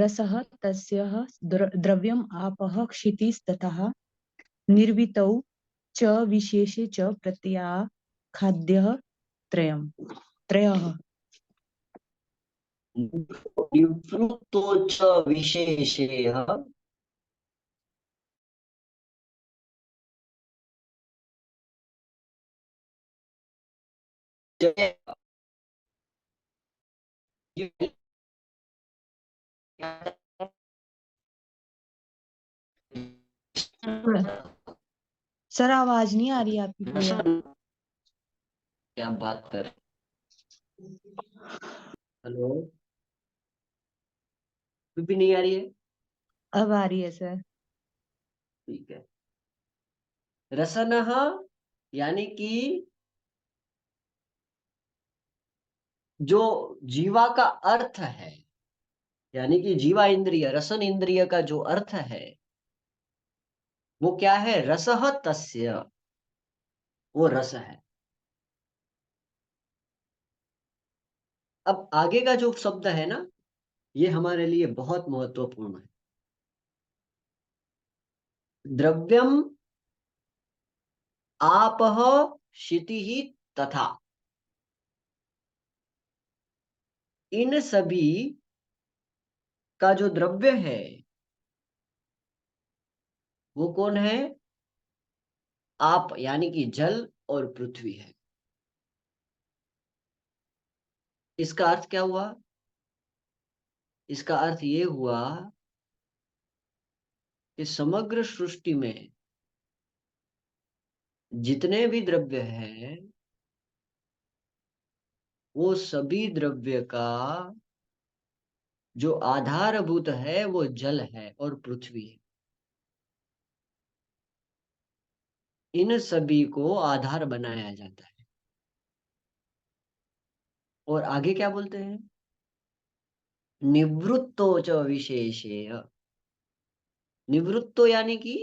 रसः तस्यः द्रव्यम् आपः क्षितिस्ततः निर्वितौ च विशेषे च प्रत्यया खाद्यः त्रयः। निवृत्तो च विशेषेः सर आवाज नहीं आ रही आपकी क्लियर। क्या बात कर। हेलो, भी नहीं आ रही है? अब आ रही है सर। ठीक है। रसनः यानी कि जो जीवा का अर्थ है, यानी कि जीवा इंद्रिय, रसन इंद्रिय का जो अर्थ है वो क्या है? रसः तस्य, वो रस है। अब आगे का जो शब्द है ना, ये हमारे लिए बहुत महत्वपूर्ण है। द्रव्यम आपः क्षितिः तथा, इन सभी का जो द्रव्य है वो कौन है? आप यानी कि जल और पृथ्वी है। इसका अर्थ क्या हुआ? इसका अर्थ ये हुआ कि समग्र सृष्टि में जितने भी द्रव्य हैं वो सभी द्रव्य का जो आधारभूत है वो जल है और पृथ्वी है। इन सभी को आधार बनाया जाता है। और आगे क्या बोलते हैं? निवृत्तो च विशेषेय। निवृत्तो यानी कि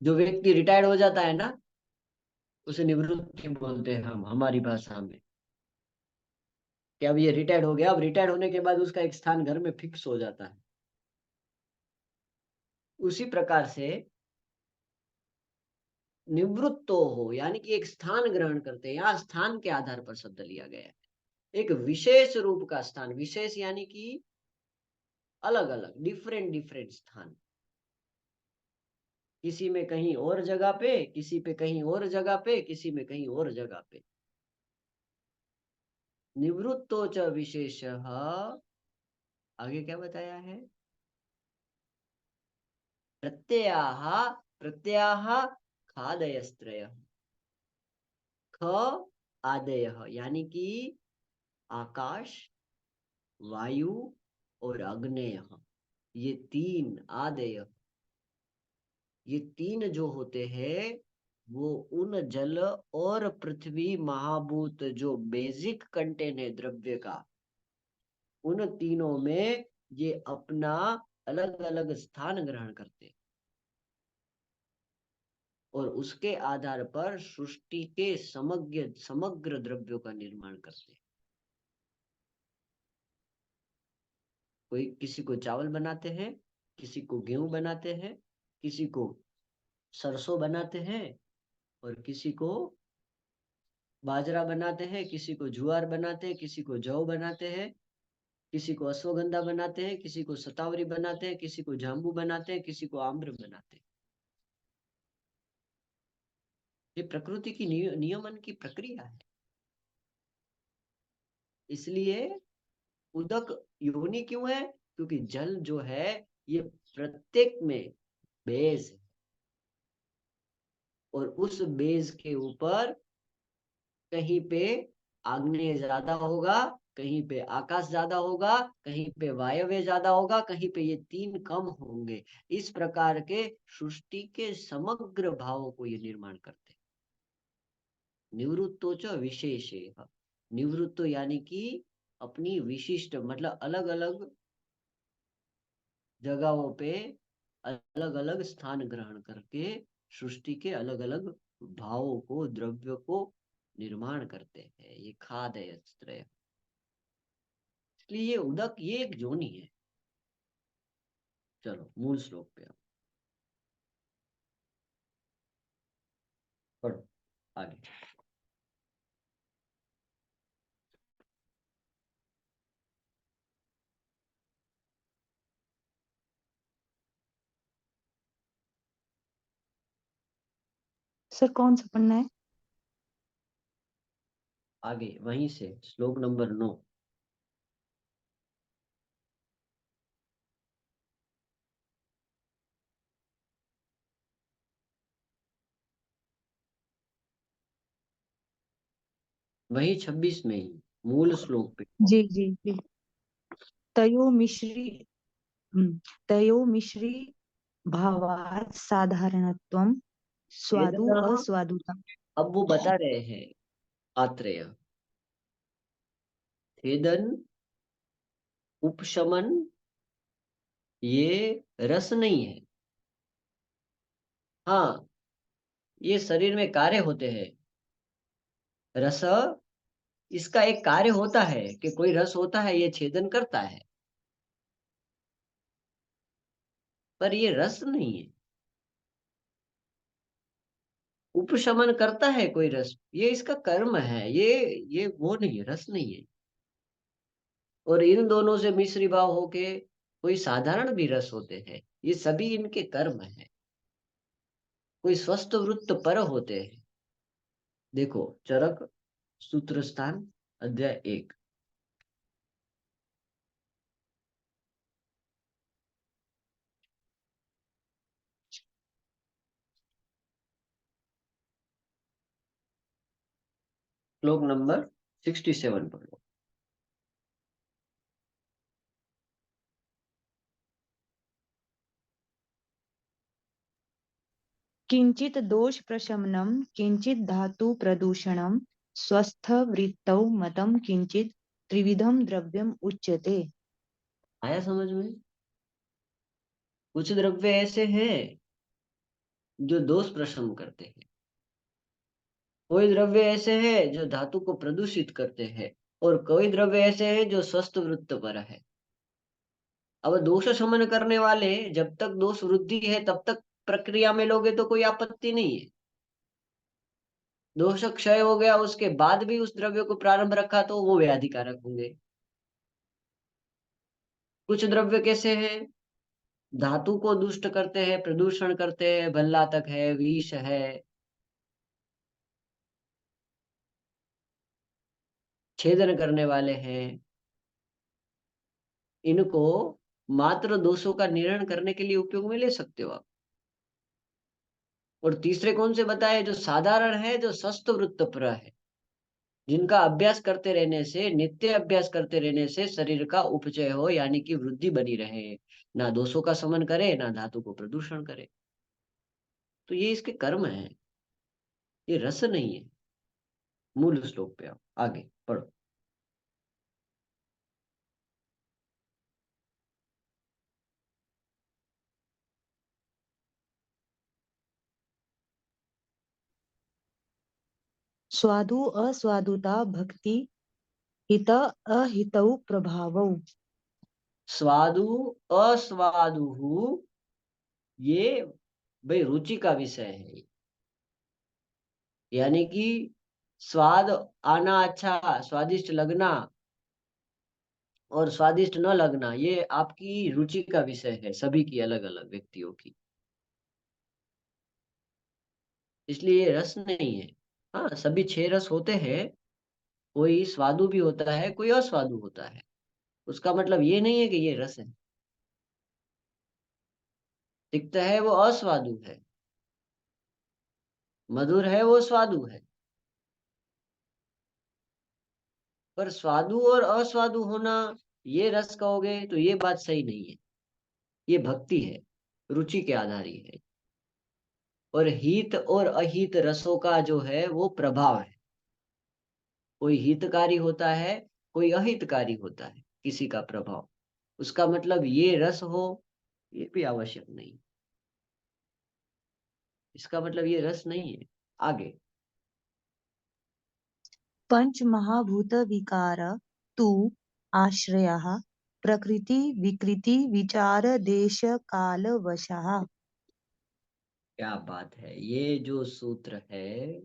जो व्यक्ति रिटायर्ड हो जाता है ना, उसे निवृत्ति बोलते हैं हम हमारी भाषा में। कि अब ये रिटायर्ड हो गया, अब रिटायर्ड होने के बाद उसका एक स्थान घर में फिक्स हो जाता है। उसी प्रकार से निवृत्तो हो यानी कि एक स्थान ग्रहण करते हैं। यहाँ स्थान के आधार पर शब्द लिया गया है। एक विशेष रूप का स्थान, विशेष यानी कि अलग अलग, डिफरेंट डिफरेंट स्थान। किसी में कहीं और जगह पे, किसी पे कहीं और जगह पे, किसी में कहीं और जगह पे। निवृत्तो च विशेषः, आगे क्या बताया है? प्रत्ययाः, प्रत्ययाः खादयस्त्रयः। ख आदयः यानी कि आकाश, वायु और अग्नेय, ये तीन आदय, ये तीन जो होते हैं वो उन जल और पृथ्वी महाभूत जो बेसिक कंटेन है द्रव्य का, उन तीनों में ये अपना अलग अलग स्थान ग्रहण करते हैं और उसके आधार पर सृष्टि के समग्र समग्र द्रव्यों का निर्माण करते हैं। कोई किसी को चावल बनाते हैं, किसी को गेहूं बनाते हैं, किसी को सरसों बनाते हैं, और किसी को बाजरा बनाते हैं, किसी को ज्वार बनाते हैं, किसी को जौ बनाते हैं, किसी को अश्वगंधा बनाते हैं, किसी को शतावरी बनाते हैं, किसी को जाम्बू बनाते हैं, किसी को आम्र बनाते हैं। ये प्रकृति की नियमन की प्रक्रिया है। इसलिए उदक योनि क्यों है? क्योंकि जल जो है ये प्रत्येक में बेस है, और उस बेस के ऊपर कहीं पे आग्नेय ज्यादा होगा, कहीं पे आकाश ज्यादा होगा, कहीं पे वायव्य ज्यादा होगा, कहीं पे ये तीन कम होंगे। इस प्रकार के सृष्टि के समग्र भावों को ये निर्माण करते हैं। निवृत्तो च विशेषेह, निवृत्तो यानी कि अपनी विशिष्ट, मतलब अलग अलग जगहों पे अलग अलग स्थान ग्रहण करके सृष्टि के अलग अलग भावों को, द्रव्य को निर्माण करते हैं। ये खाद है त्रय। इसलिए ये उदक, ये एक जोनी है। चलो मूल श्लोक पे आओ, पढ़ो आगे। सर कौन सा पढ़ना है? आगे वहीं से श्लोक नंबर 9। वही 26 में ही, मूल श्लोक पे। जी जी जी। तयो मिश्री तयो मिश्री भावात् साधारणत्वं स्वादु वेदना, अस्वादुता। अब वो बता रहे हैं आत्रेय, छेदन, उपशमन, ये रस नहीं है। हाँ, ये शरीर में कार्य होते हैं। रस, इसका एक कार्य होता है कि कोई रस होता है, ये छेदन करता है, पर ये रस नहीं है। उपशमन करता है कोई रस, ये इसका कर्म है। ये वो नहीं है, रस नहीं है। और इन दोनों से मिश्री भाव होके कोई साधारण भी रस होते हैं, ये सभी इनके कर्म है। कोई स्वस्थ वृत्त पर होते हैं। देखो, चरक सूत्र स्थान अध्याय 1, श्लोक नंबर 67 पढ़ो। किंचित दोष प्रशमनम किंचित धातु प्रदूषणम स्वस्थ वृत्तौ मतम किंचित त्रिविधम द्रव्यम उच्यते। आया समझ में? कुछ द्रव्य ऐसे हैं जो दोष प्रशमन करते हैं, कोई द्रव्य ऐसे हैं जो धातु को प्रदूषित करते हैं, और कोई द्रव्य ऐसे हैं जो स्वस्थ वृत्त पर है। अब दोष शमन करने वाले, जब तक दोष वृद्धि है तब तक प्रक्रिया में लोगे तो कोई आपत्ति नहीं है। दोष क्षय हो गया उसके बाद भी उस द्रव्य को प्रारंभ रखा तो वो व्याधिकारक होंगे। कुछ द्रव्य कैसे हैं, धातु को दुष्ट करते हैं, प्रदूषण करते हैं, भल्लातक है, विष है, छेदन करने वाले हैं। इनको मात्र दोषों का निवारण करने के लिए उपयोग में ले सकते हो आप। और तीसरे कौन से बताए, जो साधारण है, जो स्वस्थ वृत्त पर है, जिनका अभ्यास करते रहने से, नित्य अभ्यास करते रहने से शरीर का उपचय हो, यानी कि वृद्धि बनी रहे, ना दोषों का शमन करे ना धातु को प्रदूषण करे। तो ये इसके कर्म है, ये रस नहीं है। मूल श्लोक पे आओ, आगे पढ़ो। स्वादु अस्वादुता भक्ति हित अहितौ प्रभावौ। स्वादु अस्वादु, ये भाई रुचि का विषय है। यानी कि स्वाद आना, अच्छा स्वादिष्ट लगना, और स्वादिष्ट न लगना, ये आपकी रुचि का विषय है, सभी की अलग अलग व्यक्तियों की। इसलिए ये रस नहीं है। हाँ, सभी 6 रस होते हैं, कोई स्वादु भी होता है, कोई अस्वादु होता है। उसका मतलब ये नहीं है कि ये रस है। तिक्त है वो अस्वादु है, मधुर है वो स्वादु है। पर स्वादु और अस्वादु होना, ये रस कहोगे तो ये बात सही नहीं है। ये भक्ति है, रुचि के आधारी है। और हित और अहित रसों का जो है वो प्रभाव है। कोई हितकारी होता है, कोई अहितकारी होता है, किसी का प्रभाव। उसका मतलब ये रस हो, ये भी आवश्यक नहीं। इसका मतलब ये रस नहीं है। आगे। पंच महाभूत विकार तु आश्रयः प्रकृति विकृति विचार देश काल वशः। क्या बात है, ये जो सूत्र है,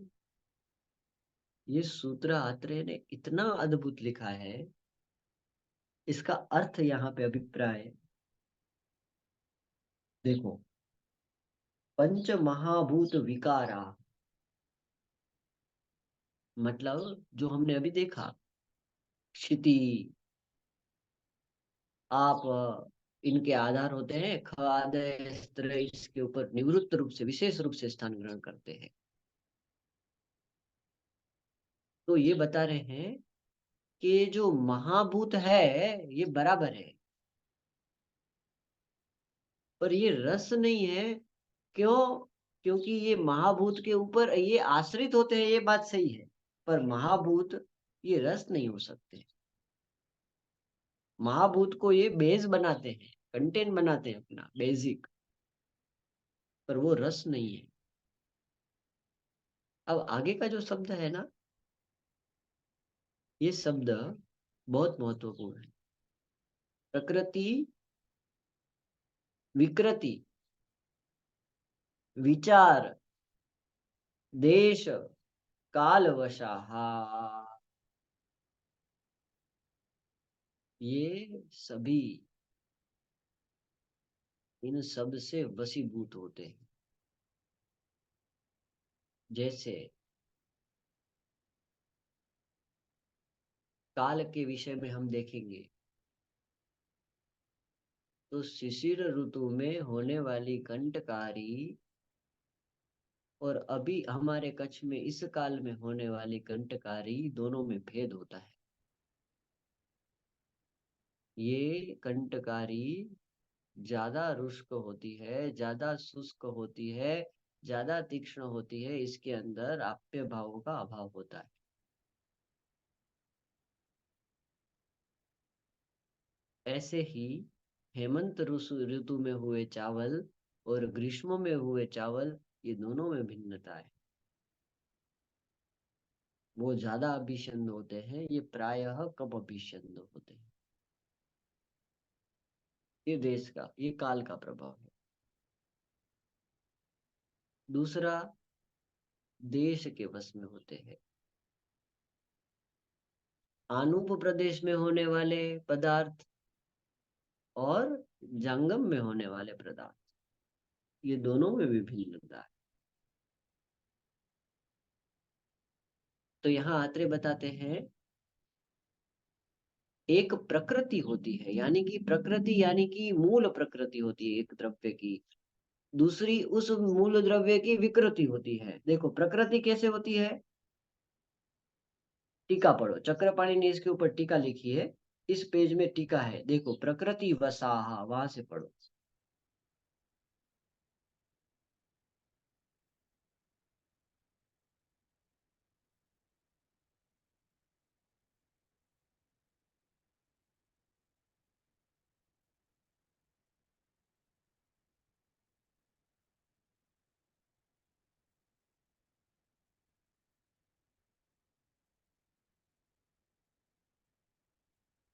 ये सूत्र आत्रेय ने इतना अद्भुत लिखा है। इसका अर्थ यहाँ पे अभिप्राय देखो। पंच महाभूत विकारा, मतलब जो हमने अभी देखा, क्षिति, आप, इनके आधार होते हैं ख आदय स्त्र, इसके ऊपर निवृत्त रूप से, विशेष रूप से स्थान ग्रहण करते हैं। तो ये बता रहे हैं कि ये जो महाभूत है ये बराबर है, पर ये रस नहीं है। क्यों? क्योंकि ये महाभूत के ऊपर ये आश्रित होते हैं, ये बात सही है, पर महाभूत ये रस नहीं हो सकते। महाभूत को ये बेस बनाते हैं, कंटेंट बनाते हैं अपना बेसिक, पर वो रस नहीं है। अब आगे का जो शब्द है ना, ये शब्द बहुत महत्वपूर्ण है। प्रकृति विकृति विचार देश काल वशाहा, ये सभी इन शब्द से वशीभूत होते हैं। जैसे काल के विषय में हम देखेंगे तो शिशिर ऋतु में होने वाली कंटकारी और अभी हमारे कच्छ में इस काल में होने वाली कंटकारी, दोनों में भेद होता है। ये कंटकारी ज्यादा रुष्क होती है, ज्यादा शुष्क होती है, ज्यादा तीक्ष्ण होती है, इसके अंदर आप्य भावों का अभाव होता है। ऐसे ही हेमंत ऋतु में हुए चावल और ग्रीष्म में हुए चावल, ये दोनों में भिन्नता है। वो ज्यादा अभिषंद होते हैं, ये प्रायः कम अभिषंद होते हैं। ये देश का, ये काल का प्रभाव है। दूसरा, देश के वश में होते हैं। आनूप प्रदेश में होने वाले पदार्थ और जंगम में होने वाले पदार्थ, ये दोनों में भी भिन्नता है। तो यहाँ आत्रेय बताते हैं, एक प्रकृति होती है, यानी कि प्रकृति यानी कि मूल प्रकृति होती है एक द्रव्य की। दूसरी, उस मूल द्रव्य की विकृति होती है। देखो प्रकृति कैसे होती है, टीका पढ़ो, चक्रपाणि ने इसके ऊपर टीका लिखी है, इस पेज में टीका है, देखो प्रकृति वसाहा, वहां से पढ़ो।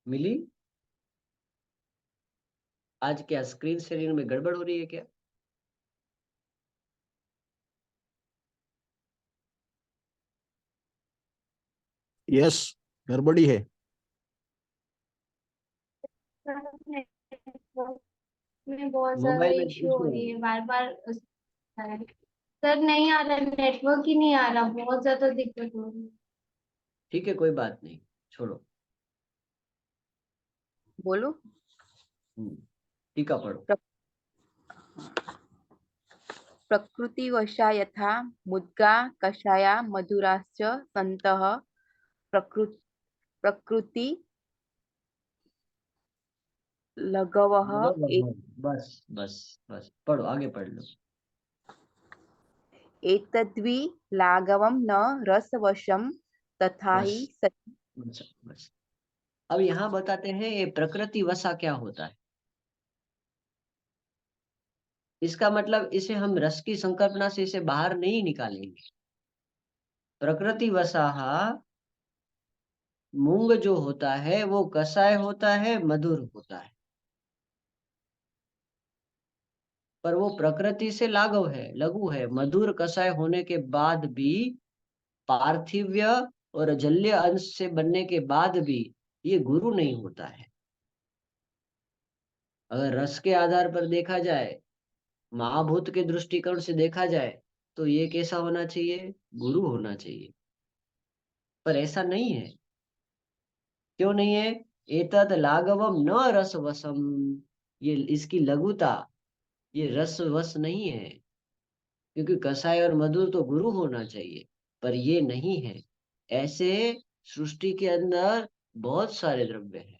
मिली? आज क्या स्क्रीन शेयरिंग में गड़बड़ हो रही है क्या? यस, गड़बड़ी है। नेटवर्क में बहुत ज्यादा मोबाइल में इश्यू हो इशू रही है। है, बार बार सर नहीं आ रहा, नेटवर्क ही नहीं आ रहा, बहुत ज्यादा दिक्कत हो रही है। ठीक है, कोई बात नहीं, छोड़ो। बोलो। टीका पढ़ो। प्रकृतिवशा यथा मुद्गा कषाया मधुराश्च सन्तः प्रकृति लघवः बस बस बस, पढ़ो, आगे पढ़ लो। एतद्वि लाघवं न रसवशं तथा बस ही सति। बस बस। अब यहाँ बताते हैं ये प्रकृति वसा क्या होता है। इसका मतलब इसे हम रस की संकल्पना से इसे बाहर नहीं निकालेंगे। प्रकृति वसाहा मूंग जो होता है वो कसाय होता है, मधुर होता है, पर वो प्रकृति से लघु है। मधुर कसाय होने के बाद भी, पार्थिव्य और जल्य अंश से बनने के बाद भी ये गुरु नहीं होता है। अगर रस के आधार पर देखा जाए, महाभूत के दृष्टिकोण से देखा जाए, तो ये कैसा होना चाहिए? गुरु होना चाहिए, पर ऐसा नहीं है। क्यों नहीं है? एतद लाघवम न रसवसम, ये इसकी लघुता, ये रसवश नहीं है। क्योंकि कसाय और मधुर तो गुरु होना चाहिए, पर ये नहीं है। ऐसे सृष्टि के अंदर बहुत सारे द्रव्य हैं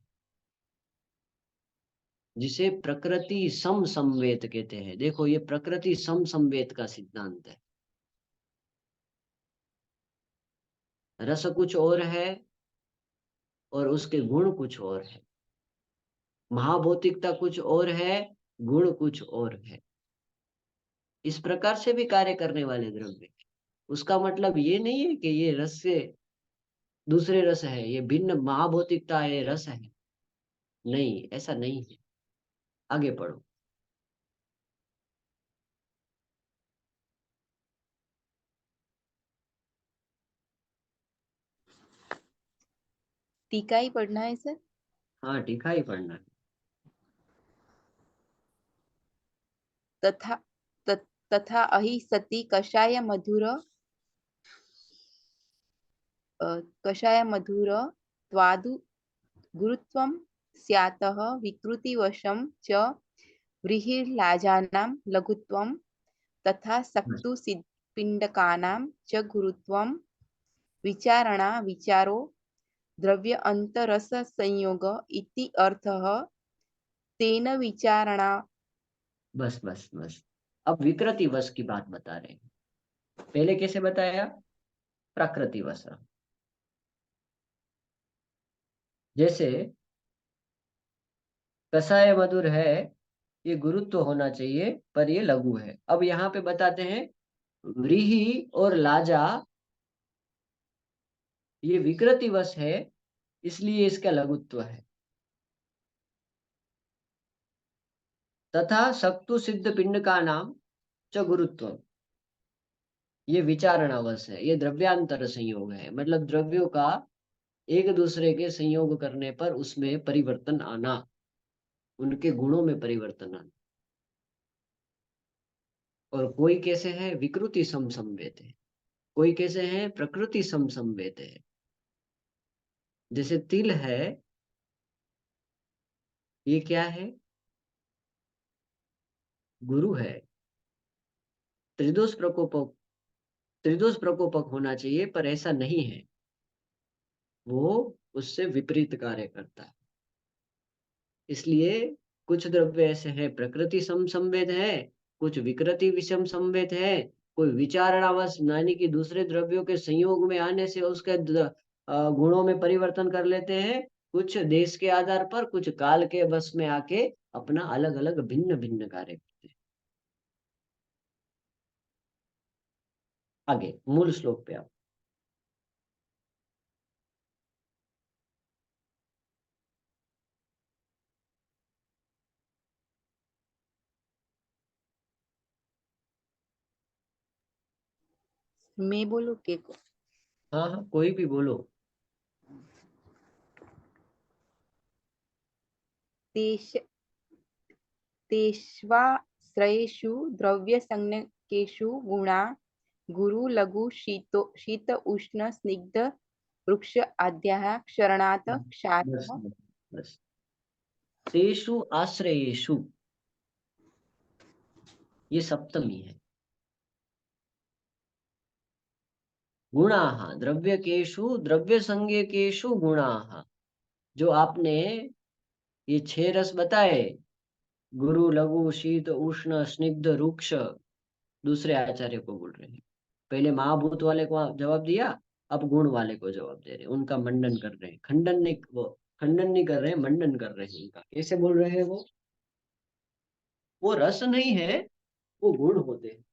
जिसे प्रकृति सम संवेद कहते हैं। देखो, ये प्रकृति सम संवेद का सिद्धांत है। रस कुछ और है और उसके गुण कुछ और है। महाभौतिकता कुछ और है, गुण कुछ और है। इस प्रकार से भी कार्य करने वाले द्रव्य। उसका मतलब ये नहीं है कि ये रस से दूसरे रस है, ये भिन्न महाभौतिकता है, रस है। नहीं, ऐसा नहीं है। आगे पढ़ो। टीका ही पढ़ना है सर? हाँ, टीका ही पढ़ना है। तथा तथा अहि सति कषाय मधुर कषाय मधुर त्वादु गुरुत्वं स्यातः विकृतिवशं च व्रीहिर्लाजानां लघुत्वं तथा सक्तु सिद्धिपिण्डकानां च गुरुत्वं विचारणा विचारो द्रव्य अंतरस संयोग इति अर्थः तेन विचारणा। बस बस बस, अब विकृति वश की बात बता रहे हैं। पहले कैसे बताया? प्रकृति वश। जैसे कसाय मधुर है, ये गुरुत्व होना चाहिए, पर ये लघु है। अब यहाँ पे बताते हैं व्रीहि और लाजा ये विकृति वश है, इसलिए इसका लघुत्व है। तथा सक्तु सिद्ध पिंड का नाम च गुरुत्व, ये विचारणावश है, ये द्रव्यांतर संयोग है। मतलब द्रव्यों का एक दूसरे के संयोग करने पर उसमें परिवर्तन आना, उनके गुणों में परिवर्तन आना। और कोई कैसे है? विकृति समसंवेद है, कोई कैसे है? प्रकृति समसंवेद है। जैसे तिल है, ये क्या है? गुरु है। त्रिदोष प्रकोपक, त्रिदोष प्रकोपक होना चाहिए, पर ऐसा नहीं है। वो उससे विपरीत कार्य करता है। इसलिए कुछ द्रव्य ऐसे हैं प्रकृति सम संवेद है, कुछ विकृति विषम संवेद है, कोई विचारणावश यानी कि दूसरे द्रव्यों के संयोग में आने से उसके गुणों में परिवर्तन कर लेते हैं। कुछ देश के आधार पर, कुछ काल के वश में आके अपना अलग अलग भिन्न भिन्न कार्य करते हैं। आगे मूल श्लोक पे आप। मैं बोलूं के को? हाँ हाँ, कोई भी बोलो। तेष तेष्वाश्रयेषु द्रव्यसंज्ञकेषु गुणा गुरु लघु शीत उष्ण स्निग्ध वृक्ष आद्याः क्षरणात् बस क्षारः। बस बस। तेषु आश्रयेषु, ये सप्तमी है। गुणाः द्रव्यकेषु द्रव्य संज्ञकेषु गुणाः, जो आपने ये 6 रस बताए, गुरु लघु शीत उष्ण स्निग्ध रुक्ष, दूसरे आचार्य को बोल रहे हैं। पहले महाभूत वाले को जवाब दिया, अब गुण वाले को जवाब दे रहे हैं। उनका मंडन कर रहे हैं, खंडन नहीं कर रहे हैं, मंडन कर रहे हैं उनका। कैसे बोल रहे हैं? वो रस नहीं है, वो गुण होते हैं,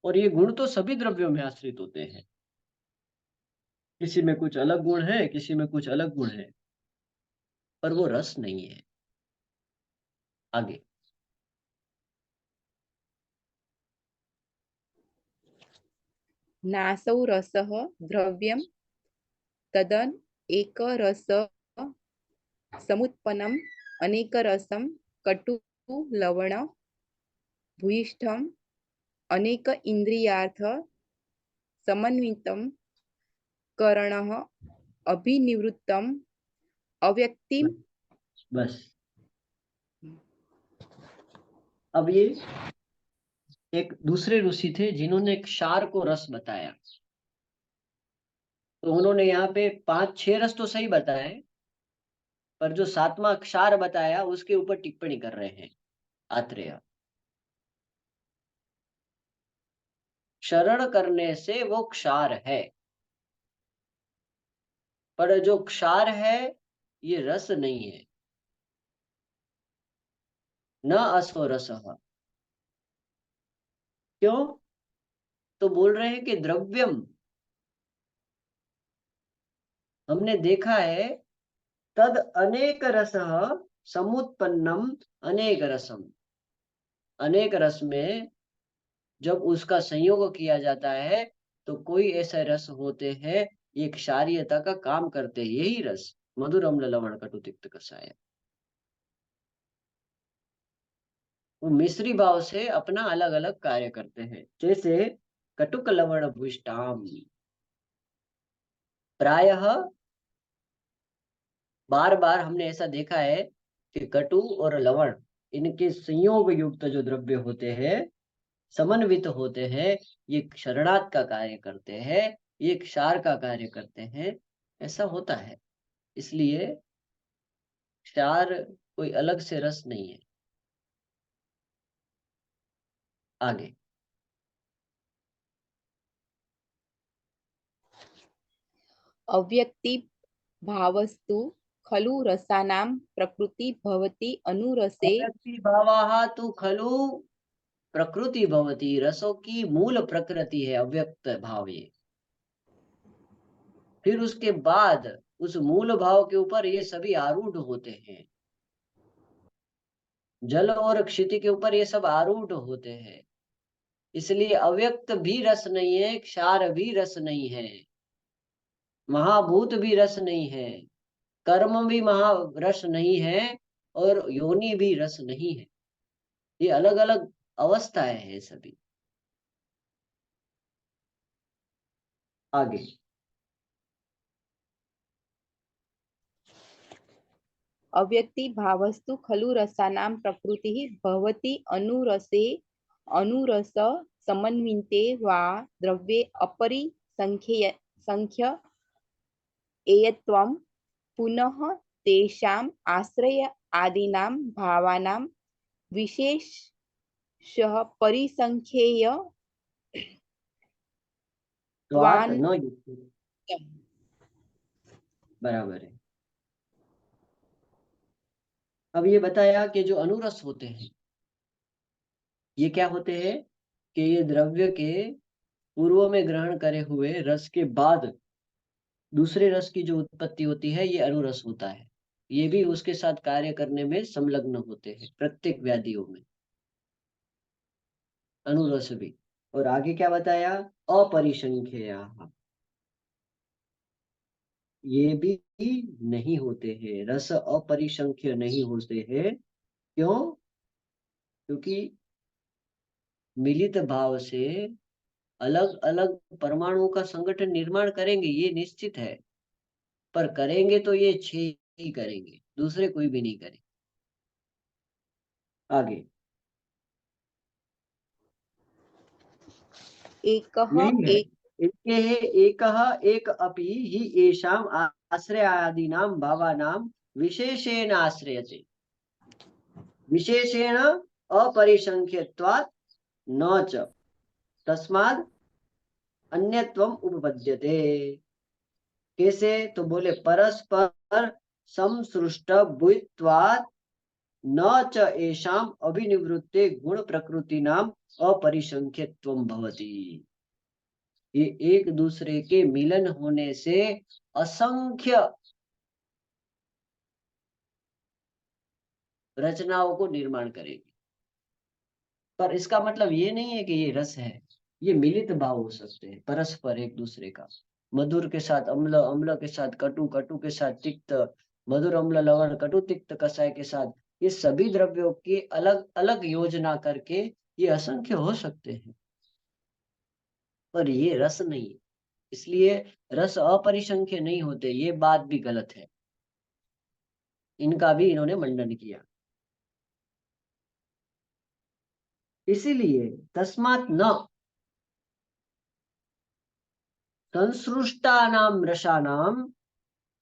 और ये गुण तो सभी द्रव्यों में आश्रित होते हैं। किसी में कुछ अलग गुण है, किसी में कुछ अलग गुण है, पर वो रस नहीं है। आगे। नासौ रसः द्रव्यं तदन एक रस समुत्पन्नम अनेक रसम कटु लवण भूयिष्ठम अनेक इंद्रियार्थ समन्वितम करणः अभिनिवृत्तम अव्यक्तिम। बस अब ये एक दूसरे ऋषि थे जिन्होंने क्षार को रस बताया। तो उन्होंने यहाँ पे 5-6 रस तो सही बताए, पर जो 7वां क्षार बताया उसके ऊपर टिप्पणी कर रहे हैं आत्रेय। शरण करने से वो क्षार है, पर जो क्षार है ये रस नहीं है। न असो रसः। क्यों? तो बोल रहे हैं कि द्रव्यम, हमने देखा है, तद अनेक रसः समुत्पन्नम अनेक रसम। अनेक रस में जब उसका संयोग किया जाता है तो कोई ऐसे रस होते हैं ये क्षारीयता का काम करते हैं। यही रस मधुर अम्ल लवण कटु तिक्त कषाय, वो मिश्री भाव से अपना अलग अलग कार्य करते हैं। जैसे कटुक लवण भुष्टाम, प्रायः बार बार हमने ऐसा देखा है कि कटु और लवण, इनके संयोग युक्त जो द्रव्य होते हैं, समन्वित होते हैं, ये क्षरणात् का कार्य करते हैं, ये क्षार का कार्य करते हैं। ऐसा होता है, इसलिए क्षार कोई अलग से रस नहीं है। आगे। अव्यक्ति भावस्तु खलु रसानां प्रकृति भवति अनुरसे। अव्यक्ति भावाः तु खलु प्रकृति भवति, रसों की मूल प्रकृति है अव्यक्त भाव ये। फिर उसके बाद उस मूल भाव के ऊपर ये सभी आरूढ़ होते हैं। जल और क्षिति के ऊपर ये सब आरूढ़ होते हैं। इसलिए अव्यक्त भी रस नहीं है, क्षार भी रस नहीं है, महाभूत भी रस नहीं है, कर्म भी महा रस नहीं है, और योनि भी रस नहीं है। ये अलग अलग अवस्थाएं हैं सभी। आगे। अव्यक्ति भावस्तु खलु रसानां प्रकृतिः भवति अनुरसे। अनुरस समन्विते वा द्रव्ये संख्य एयत्वं पुनः तेषाम् आश्रय आदीनां भावानां विशेषः परिसंख्येय त्वात् त्वान्। न युक्तम्। बराबर है। अब ये बताया कि जो अनुरस होते हैं ये क्या होते हैं, कि ये द्रव्य के पूर्व में ग्रहण करे हुए रस के बाद दूसरे रस की जो उत्पत्ति होती है ये अनुरस होता है। ये भी उसके साथ कार्य करने में संलग्न होते हैं प्रत्येक व्याधियों में, अनुरस भी। और आगे क्या बताया, अपरिसंख्याः, ये भी नहीं होते हैं, रस अपरिसंख्य नहीं होते हैं। क्यों? क्योंकि मिलित भाव से अलग अलग परमाणुओं का संगठन निर्माण करेंगे, ये निश्चित है, पर करेंगे तो ये 6 ही करेंगे, दूसरे कोई भी नहीं करेंगे। आगे। एकः यही है, एक इनके एकः एक अपि हि येषाम् आश्रयादीनां भावानां विशेषेण आश्रयते, विशेषेण अपरिसंख्यत्वात् न च तस्माद् अन्यत्वम् उपपद्यते। कैसे? तो बोले परस्पर समसृष्ट भूत्वात् न च एषाम अभिनिवृत्ते गुण प्रकृति नाम अपरिसंख्यत्वम भवति। ये एक दूसरे के मिलन होने से असंख्य रचनाओं को निर्माण करेगी। पर इसका मतलब ये नहीं है कि ये रस है, ये मिलित भाव हो सकते हैं परस्पर एक दूसरे का। मधुर के साथ अम्ल, अम्ल के साथ कटु, कटु के साथ तिक्त, मधुर अम्ल लवण, कटु तिक्त कषाय के साथ, ये सभी द्रव्यों की अलग अलग योजना करके ये असंख्य हो सकते हैं, पर ये रस नहीं है। इसलिए रस अपरिसंख्य नहीं होते, ये बात भी गलत है। इनका भी इन्होंने मंडन किया। इसीलिए तस्मात् न संसृष्टानां रसानां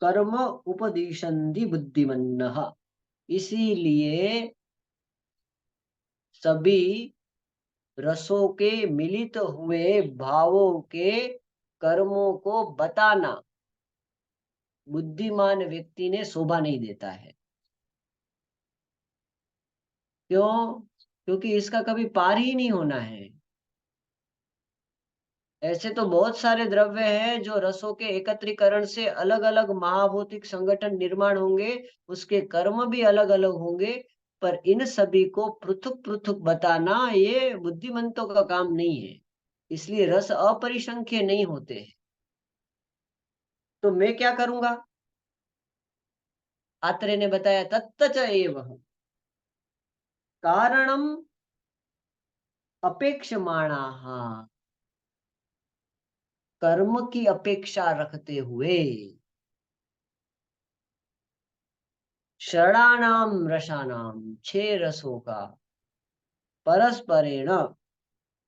कर्म उपदिशन्ति बुद्धिमन्नः। इसीलिए सभी रसों के मिलित हुए भावों के कर्मों को बताना बुद्धिमान व्यक्ति ने शोभा नहीं देता है। क्यों? क्योंकि इसका कभी पार ही नहीं होना है। ऐसे तो बहुत सारे द्रव्य हैं जो रसों के एकत्रीकरण से अलग अलग महाभौतिक संगठन निर्माण होंगे, उसके कर्म भी अलग अलग होंगे, पर इन सभी को पृथक पृथक बताना ये बुद्धिमंतों का काम नहीं है। इसलिए रस अपरिसंख्य नहीं होते हैं। तो मैं क्या करूंगा? आत्रेय ने बताया तत्त च एव कारणम अपेक्षमाणाः। कर्म की अपेक्षा रखते हुए षडाणाम रसानाम, 6 रसों का, परस्परेण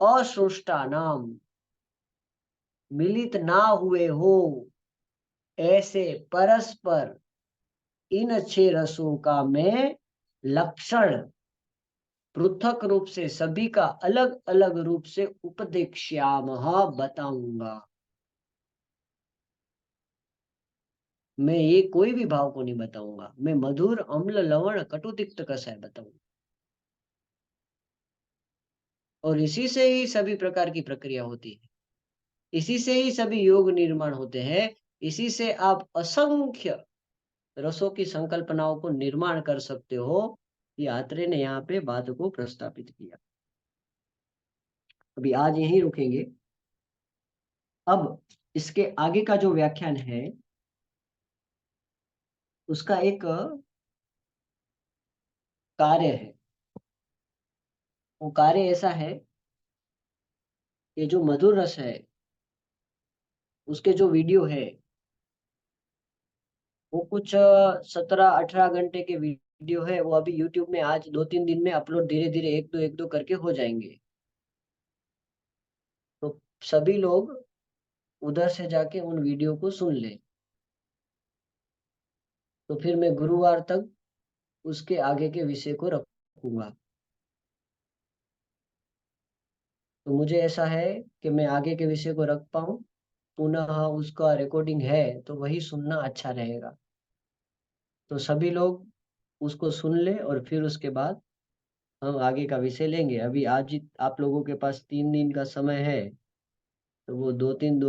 असृष्टानाम, मिलित ना हुए हो ऐसे परस्पर इन 6 रसों का मैं लक्षण पृथक रूप से सभी का अलग अलग रूप से उपदेक्ष्यामः, बताऊंगा। मैं ये कोई भी भाव को नहीं बताऊंगा, मैं मधुर अम्ल लवण कटु तिक्त कषाय बताऊंगा। और इसी से ही सभी प्रकार की प्रक्रिया होती है, इसी से ही सभी योग निर्माण होते हैं, इसी से आप असंख्य रसों की संकल्पनाओं को निर्माण कर सकते हो। ये आत्रेय ने यहाँ पे बात को प्रस्तापित किया। अभी आज यहीं रुकेंगे। अब इसके आगे का जो व्याख्यान है उसका एक कार्य है। वो कार्य ऐसा है कि जो मधुर रस है उसके जो वीडियो है वो कुछ 17-18 घंटे के वीडियो है। वो अभी यूट्यूब में आज 2-3 दिन में अपलोड धीरे धीरे एक दो करके हो जाएंगे। तो सभी लोग उधर से जाके उन वीडियो को सुन ले। तो फिर मैं गुरुवार तक उसके आगे के विषय को रखूंगा। तो मुझे ऐसा है कि मैं आगे के विषय को रख पाऊं, पुनः उसका रिकॉर्डिंग है तो वही सुनना अच्छा रहेगा। तो सभी लोग उसको सुन ले और फिर उसके बाद हम आगे का विषय लेंगे। अभी आज आप लोगों के पास 3 दिन का समय है, तो वो 2-3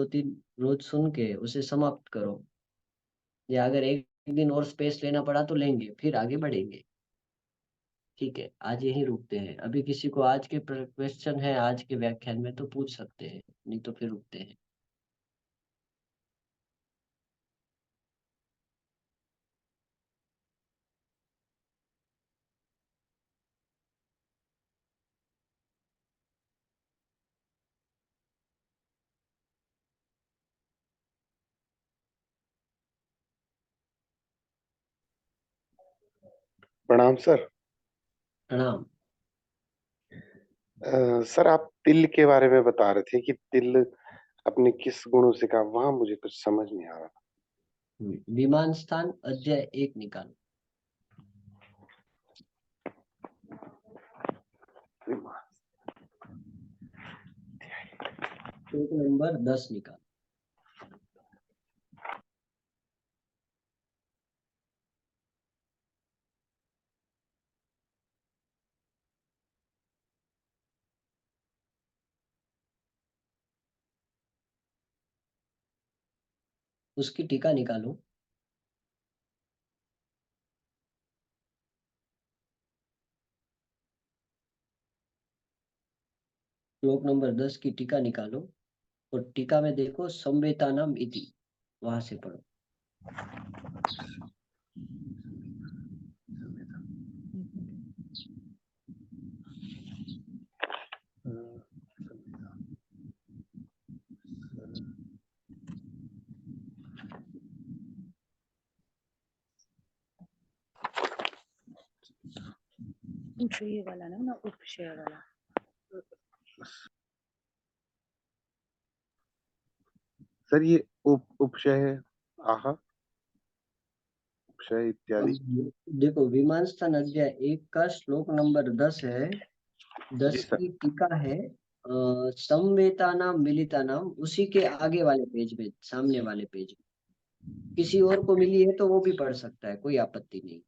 रोज सुन के उसे समाप्त करो। या अगर एक दिन और स्पेस लेना पड़ा तो लेंगे, फिर आगे बढ़ेंगे। ठीक है, आज यहीं रुकते हैं। अभी किसी को आज के क्वेश्चन है आज के व्याख्यान में तो पूछ सकते हैं, नहीं तो फिर रुकते हैं। प्रणाम सर। प्रणाम। सर आप तिल के बारे में बता रहे थे कि तिल अपने किस गुणों से का, वहां मुझे कुछ समझ नहीं आ रहा। विमान स्थान अध्याय 1 निकालो, श्लोक नंबर 10 निकालो। उसकी टीका निकालो। श्लोक नंबर 10 की टीका निकालो और टीका में देखो संवेतानाम इति, वहां से पढ़ो। उपशय वाला ना उपशय वाला। सर ये उपशय है, आहा, उपशय इत्यादि। अब देखो विमान स्थान अध्याय 1 का श्लोक नंबर 10 है, 10 जी सर। की टीका है संवेतानाम मिलितानाम, उसी के आगे वाले पेज में, सामने वाले पेज में। किसी और को मिली है तो वो भी पढ़ सकता है, कोई आपत्ति नहीं।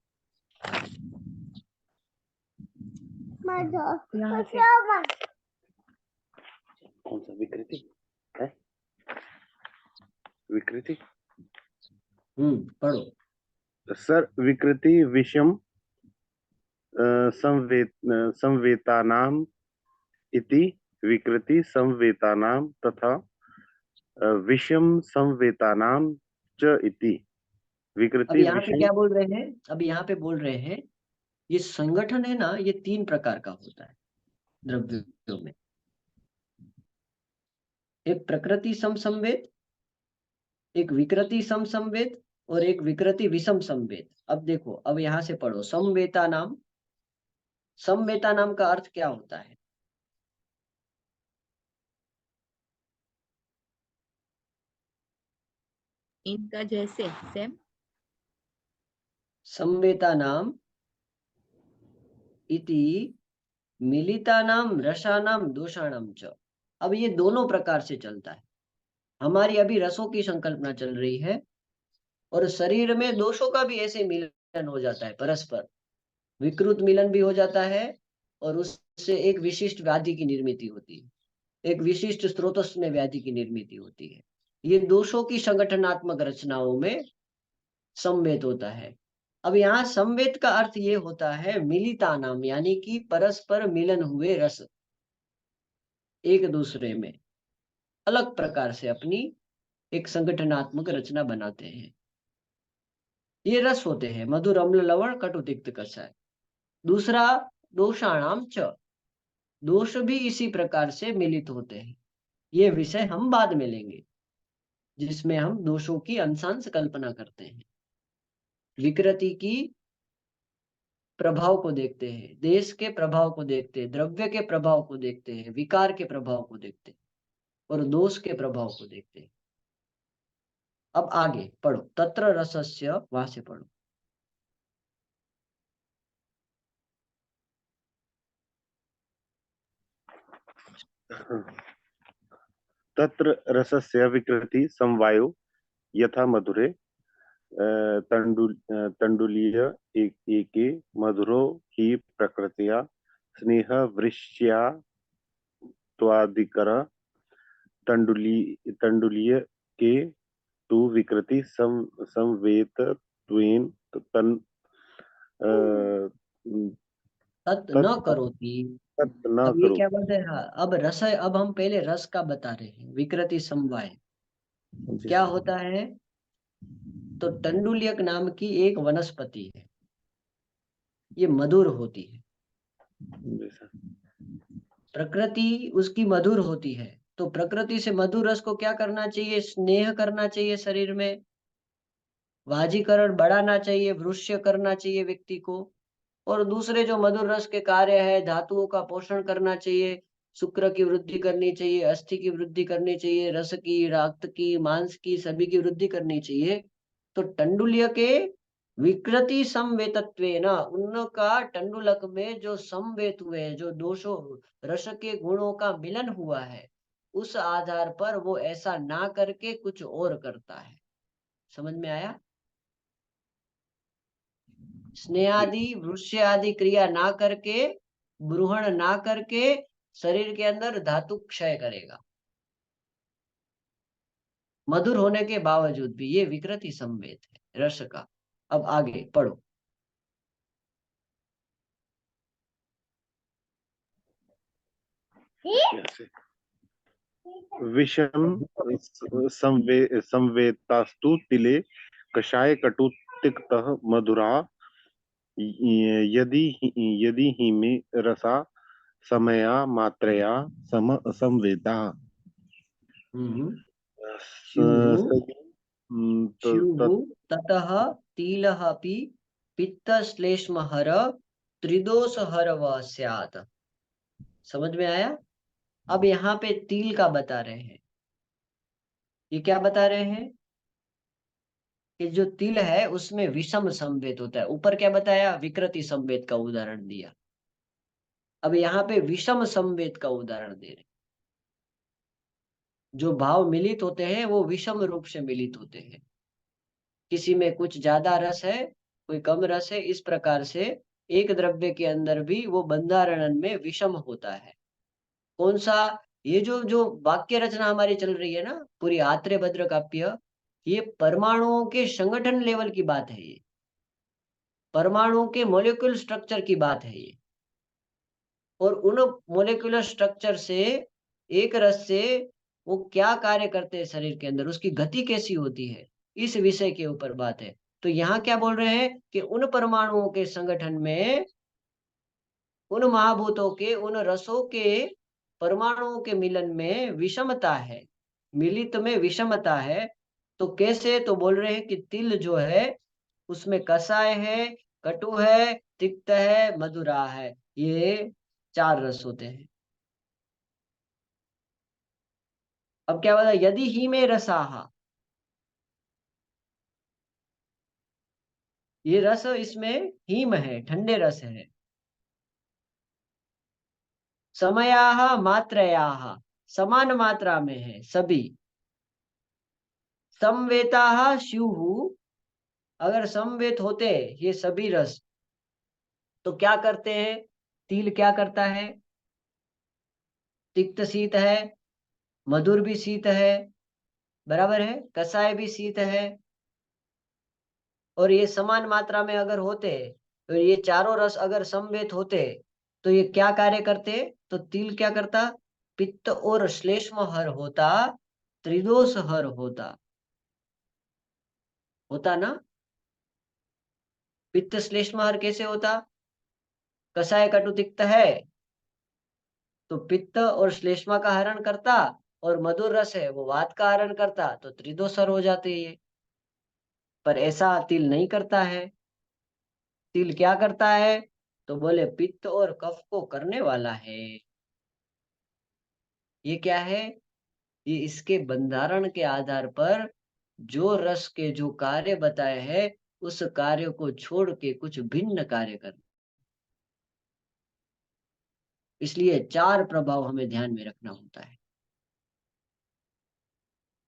कौन सा विकृति है? विकृति पढ़ो। सर। विकृति विषम संवेतानाम इति, विकृति संवेतानाम तथा विषम संवेतानाम च इति। अब विकृति यहाँ पे विषम। क्या बोल रहे हैं? अब यहाँ पे बोल रहे हैं ये संगठन है ना, ये 3 प्रकार का होता है द्रव्यों में। एक प्रकृति समसंवेद, एक विकृति समसंवेद और एक विकृति विषम संवेद। अब देखो, अब यहाँ से पढ़ो समवेता नाम। समवेता नाम का अर्थ क्या होता है? इनका जैसे सेम। समवेता नाम इति मिलितानाम रसानाम दोषाणाम च। अब ये दोनों प्रकार से चलता है। हमारी अभी रसों की संकल्पना चल रही है और शरीर में दोषों का भी ऐसे मिलन हो जाता है, परस्पर विकृत मिलन भी हो जाता है और उससे एक विशिष्ट व्याधि की निर्मित होती है, एक विशिष्ट स्रोतस में व्याधि की निर्मित होती है। ये दोषों की संगठनात्मक रचनाओं में संवेद होता है। अब यहाँ संवेद का अर्थ ये होता है मिलितानाम, यानी कि परस्पर मिलन हुए रस एक दूसरे में अलग प्रकार से अपनी एक संगठनात्मक रचना बनाते हैं। ये रस होते हैं मधुर अम्ल लवण कटु तिक्त कषाय। दूसरा दोषाणाम च, दोष भी इसी प्रकार से मिलित होते हैं। ये विषय हम बाद में लेंगे, जिसमें हम दोषों की अंशांश कल्पना करते हैं। विकृति की प्रभाव को देखते हैं, देश के प्रभाव को देखते हैं, द्रव्य के प्रभाव को देखते हैं, विकार के प्रभाव को देखते हैं और दोष के प्रभाव को देखते हैं। अब आगे पढ़ो, तत्र रसस्य, वहां से पढ़ो। तत्र रसस्य विकृति समवायो यथा मधुरे तंडुलीय एके मधुरो ही प्रकृतिया स्नेह वृश्या त्वादिकर तंडुलीय के तु विकृति संवेतत्वेन तन तत् न करोति। तत् न अब ये करो। क्या बोल रहे हैं? अब रस, अब हम पहले रस का बता रहे हैं। विकृति समवाय क्या होता है? तो टंडुलियक नाम की एक वनस्पति है, ये मधुर होती है। प्रकृति उसकी मधुर होती है, तो प्रकृति से मधुर रस को क्या करना चाहिए? स्नेह करना चाहिए, शरीर में वाजीकरण बढ़ाना चाहिए, वृष्य करना चाहिए व्यक्ति को। और दूसरे जो मधुर रस के कार्य है, धातुओं का पोषण करना चाहिए, शुक्र की वृद्धि करनी चाहिए, अस्थि की वृद्धि करनी चाहिए, रस की, रक्त की, मांस की, सभी की वृद्धि करनी चाहिए। तो टंडुल्य के विकृति समवेतत्वेन, उनका टंडुलक में जो समवेत हुए, जो दोषों रस के गुणों का मिलन हुआ है, उस आधार पर वो ऐसा ना करके कुछ और करता है। समझ में आया? स्नेहादि वृष्य आदि क्रिया ना करके, ब्रूहण ना करके शरीर के अंदर धातु क्षय करेगा। मधुर होने के बावजूद भी ये विकृति संवेद है रस का। अब आगे पढ़ो। कैसे? विषम संवेतास्तु तिले कषाय कटु तिक्तः मधुरा यदि यदि ही में रसा समया मात्रया संवेदा। ततः तिलः अपि पित्तश्लेष्महर त्रिदोषहर व स्यात्। समझ में आया? अब यहाँ पे तिल का बता रहे हैं। ये क्या बता रहे हैं कि जो तिल है उसमें विषम संवेद होता है। ऊपर क्या बताया? विकृति संवेद का उदाहरण दिया। अब यहाँ पे विषम संवेद का उदाहरण दे रहे। जो भाव मिलित होते हैं वो विषम रूप से मिलित होते हैं। किसी में कुछ ज्यादा रस है, कोई कम रस है। इस प्रकार से एक द्रव्य के अंदर भी वो बंधारण में विषम होता है। कौन सा? ये जो वाक्य रचना हमारी चल रही है ना, पूरी आत्रेय भद्र काव्य, ये परमाणुओं के संगठन लेवल की बात है। ये परमाणुओं के मॉलिक्यूल स्ट्रक्चर की बात है ये। और उन मॉलिक्यूलर स्ट्रक्चर से एक रस से वो क्या कार्य करते हैं शरीर के अंदर, उसकी गति कैसी होती है, इस विषय के ऊपर बात है। तो यहाँ क्या बोल रहे हैं कि उन परमाणुओं के संगठन में, उन महाभूतों के, उन रसों के परमाणुओं के मिलन में विषमता है, मिलित में विषमता है। तो कैसे? तो बोल रहे हैं कि तिल जो है उसमें कषाय है, कटु है, तिक्त है, मधुरा है। ये 4 रस होते हैं। अब क्या बता? यदि ही में रसाहा, ये रस इसमें हीम है, ठंडे रस है। समयाह मात्रयाह, समान मात्रा में है सभी। समवेताः स्युः, अगर समवेत होते ये सभी रस तो क्या करते हैं? तिल क्या करता है? तिक्त शीत है, मधुर भी शीत है, बराबर है, कषाय भी शीत है। और ये समान मात्रा में अगर होते, तो ये चारों रस अगर समवेत होते तो ये क्या कार्य करते? तो तिल क्या करता? पित्त और श्लेष्म हर होता, त्रिदोष हर होता ना। पित्त श्लेष्म हर कैसे होता? कषाय कटु तिक्त है तो पित्त और श्लेष्मा का हरण करता, और मधुर रस है वो वात का हरण करता, तो त्रिदोषर हो जाते ये। पर ऐसा तिल नहीं करता है। तिल क्या करता है? तो बोले पित्त और कफ को करने वाला है। ये क्या है? ये इसके बंधारण के आधार पर जो रस के जो कार्य बताए हैं उस कार्य को छोड़ के कुछ भिन्न कार्य कर। इसलिए 4 प्रभाव हमें ध्यान में रखना होता है।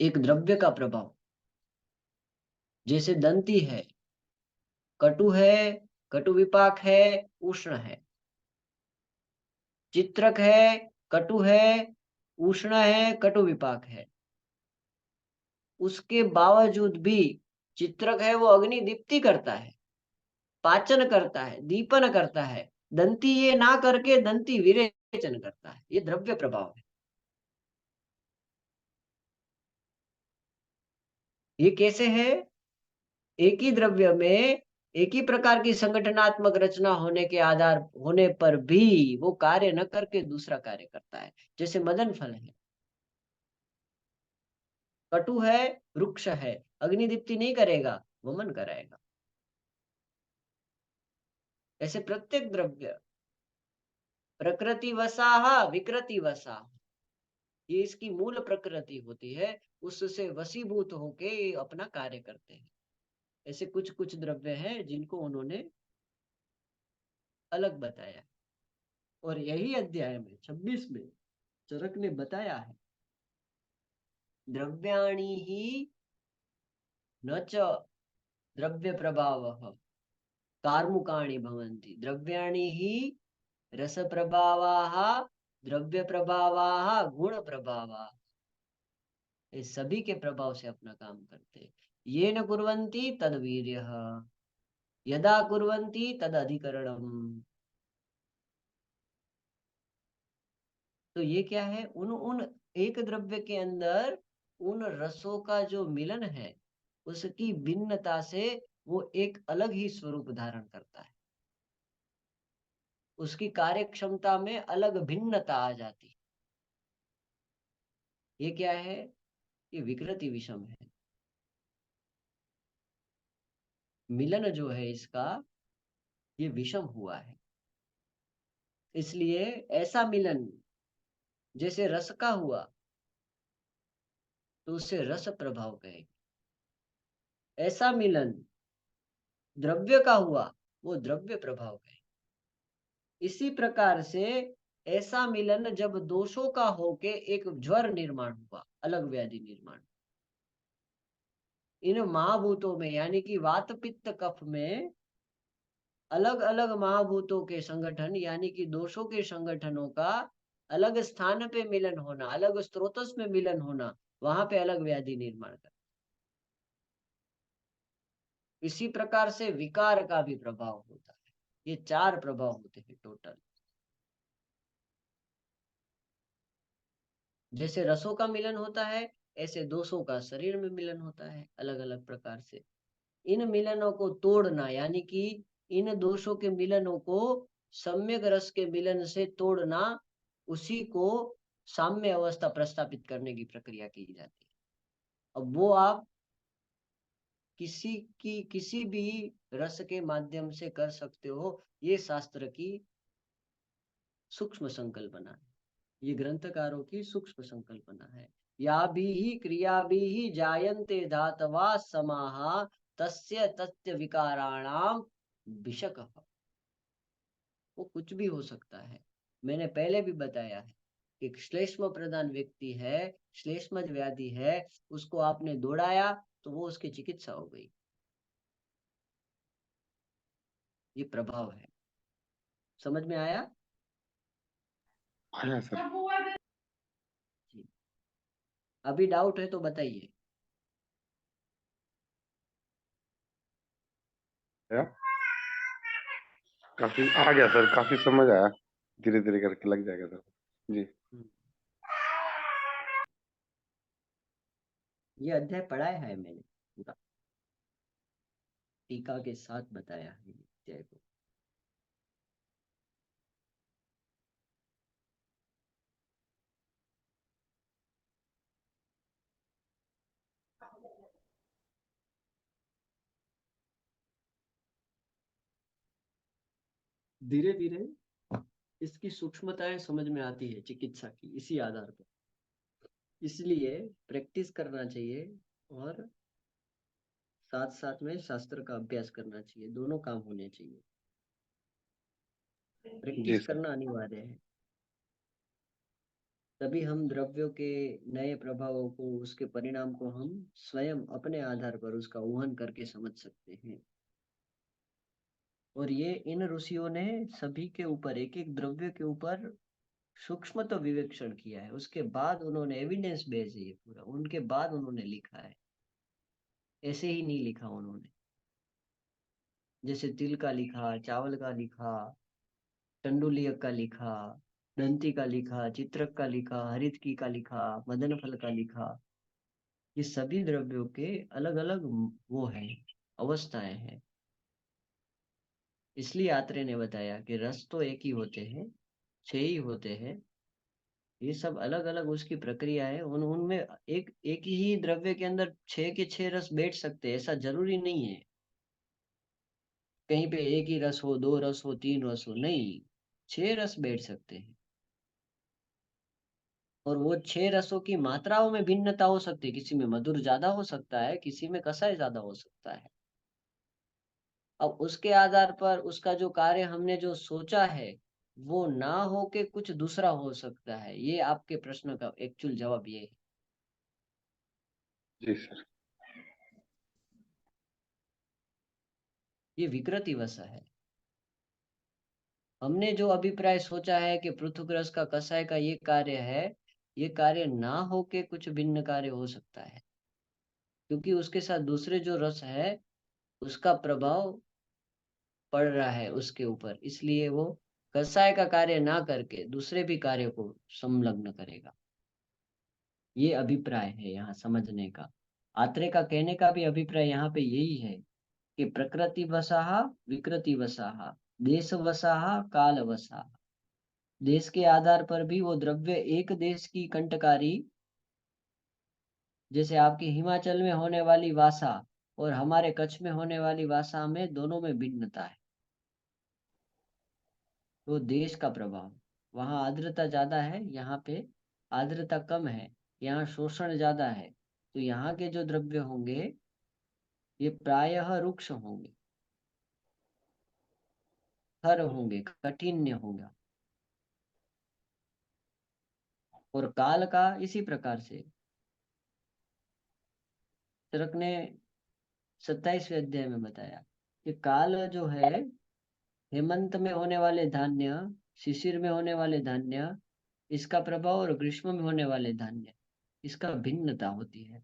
एक द्रव्य का प्रभाव, जैसे दंती है, कटु है, कटु विपाक है, उष्ण है। चित्रक है, कटु है, उष्ण है, कटु विपाक है। उसके बावजूद भी चित्रक है वो अग्नि दीप्ति करता है, पाचन करता है, दीपन करता है। दंती ये ना करके दंती विरेचन करता है। ये द्रव्य प्रभाव है। ये कैसे है? एक ही द्रव्य में एक ही प्रकार की संगठनात्मक रचना होने के आधार होने पर भी वो कार्य न करके दूसरा कार्य करता है। जैसे मदन फल है, कटु है, वृक्ष है, अग्नि दीप्ति नहीं करेगा, वमन कराएगा। ऐसे प्रत्येक द्रव्य प्रकृति वसाहा विकृति वसा, ये इसकी मूल प्रकृति होती है, उससे वशीभूत होके अपना कार्य करते हैं। ऐसे कुछ कुछ द्रव्य हैं जिनको उन्होंने अलग बताया। और यही अध्याय में 26 में चरक ने बताया है, द्रव्याणि ही न च द्रव्य प्रभावः कार्मुकाणि भवन्ति, द्रव्याणि ही रस प्रभावाः द्रव्य प्रभावाः गुण प्रभावाः। ये सभी के प्रभाव से अपना काम करते हैं। ये न कुर्वन्ति तद वीर्यः, यदा कुर्वन्ति तद अधिकरणम। तो ये क्या है, उन उन एक द्रव्य के अंदर उन रसों का जो मिलन है उसकी भिन्नता से वो एक अलग ही स्वरूप धारण करता है, उसकी कार्य क्षमता में अलग भिन्नता आ जाती है। ये क्या है, ये विकृति विषम है। मिलन जो है इसका ये विषम हुआ है। इसलिए ऐसा मिलन जैसे रस का हुआ तो उससे रस प्रभाव कहेंगे, ऐसा मिलन द्रव्य का हुआ वो द्रव्य प्रभाव कहेंगे। इसी प्रकार से ऐसा मिलन जब दोषों का होके एक ज्वर निर्माण हुआ, अलग व्याधि निर्माण, इन महाभूतों में यानी कि वात पित्त कफ में अलग अलग महाभूतों के संगठन यानी कि दोषों के संगठनों का अलग स्थान पे मिलन होना, अलग स्रोतस में मिलन होना, वहां पे अलग व्याधि निर्माण कर। इसी प्रकार से विकार का भी प्रभाव होता है। ये 4 प्रभाव होते हैं टोटल। जैसे रसों का मिलन होता है ऐसे दोषों का शरीर में मिलन होता है अलग अलग प्रकार से। इन मिलनों को तोड़ना यानी कि इन दोषों के मिलनों को सम्यक रस के मिलन से तोड़ना, उसी को साम्य अवस्था प्रस्थापित करने की प्रक्रिया की जाती है। अब वो आप किसी भी रस के माध्यम से कर सकते हो। ये शास्त्र की सूक्ष्म संकल्पना है, ये ग्रंथकारों की सूक्ष्म संकल्पना है। या भी क्रिया भी जायन्ते धातवा समाहा तस्य तत्व विकाराणाम विषक। वो कुछ भी हो सकता है। मैंने पहले भी बताया है कि श्लेष्म प्रधान व्यक्ति है, श्लेष्मज व्याधि है, उसको आपने दौड़ाया तो वो उसकी चिकित्सा हो गई। ये प्रभाव है। समझ में आया? आया सर। जी। अभी डाउट है तो बताइए। काफी आ गया सर, काफी समझ आया, धीरे धीरे करके लग जाएगा सर जी। ये अध्याय पढ़ाया है मैंने पूरा, टीका के साथ बताया है अध्याय को। धीरे धीरे इसकी सूक्ष्मताएं समझ में आती है चिकित्सा की, इसी आधार पर। इसलिए प्रैक्टिस करना चाहिए और साथ साथ में शास्त्र का अभ्यास करना चाहिए, दोनों काम होने चाहिए। जी प्रैक्टिस सर। करना अनिवार्य है, तभी हम द्रव्यों के नए प्रभावों को, उसके परिणाम को हम स्वयं अपने आधार पर उसका ऊहन करके समझ सकते हैं। और ये इन ऋषियों ने सभी के ऊपर, एक एक द्रव्य के ऊपर सूक्ष्म तो विवेचन किया है, उसके बाद उन्होंने एविडेंस बेस है ये पूरा, उनके बाद उन्होंने लिखा है। ऐसे ही नहीं लिखा उन्होंने। जैसे तिल का लिखा, चावल का लिखा, टंडुलियक का लिखा, दंती का लिखा, चित्रक का लिखा, हरितकी का लिखा, मदन फल का लिखा। ये सभी द्रव्यों के अलग अलग वो है, अवस्थाएं हैं। इसलिए आत्रेय ने बताया कि रस तो एक ही होते हैं, 6 ही होते हैं। ये सब अलग अलग उसकी प्रक्रिया है। उनमें एक ही द्रव्य के अंदर 6 के 6 रस बैठ सकते हैं, ऐसा जरूरी नहीं है। कहीं पे एक ही रस हो, 2 रस हो, 3 रस हो, नहीं, 6 रस बैठ सकते हैं। और वो 6 रसों की मात्राओं में भिन्नता हो सकती है, किसी में मधुर ज्यादा हो सकता है, किसी में कसाय ज्यादा हो सकता है। अब उसके आधार पर उसका जो कार्य हमने जो सोचा है वो ना हो के कुछ दूसरा हो सकता है। ये आपके प्रश्न का एक्चुअल जवाब ये है। जी सर। ये विकृति वश है। हमने जो अभिप्राय सोचा है कि पृथुक रस का कषाय का ये कार्य है, ये कार्य ना होके कुछ भिन्न कार्य हो सकता है, क्योंकि उसके साथ दूसरे जो रस है उसका प्रभाव पड़ रहा है उसके ऊपर, इसलिए वो कसाय का कार्य ना करके दूसरे भी कार्य को संलग्न करेगा। ये अभिप्राय है यहाँ समझने का। आत्रेय का कहने का भी अभिप्राय यहाँ पे यही है कि प्रकृति वसाहा विकृति वसाहा देश वसाहा काल वसाहा। देश के आधार पर भी वो द्रव्य एक देश की कंटकारी, जैसे आपकी हिमाचल में होने वाली वासा और हमारे कच्छ में होने वाली वासा में दोनों में भिन्नता है। तो देश का प्रभाव, वहां आर्द्रता ज्यादा है, यहाँ पे आर्द्रता कम है, यहाँ शोषण ज्यादा है, तो यहाँ के जो द्रव्य होंगे ये प्रायः रुक्ष होंगे, थर होंगे, कठिन्य होगा। और काल का इसी प्रकार से चरक ने 27वें अध्याय में बताया कि काल जो है, हेमंत में होने वाले धान्य, शिशिर में होने वाले धान्य, इसका प्रभाव और ग्रीष्म में होने वाले धान्य, इसका भिन्नता होती है।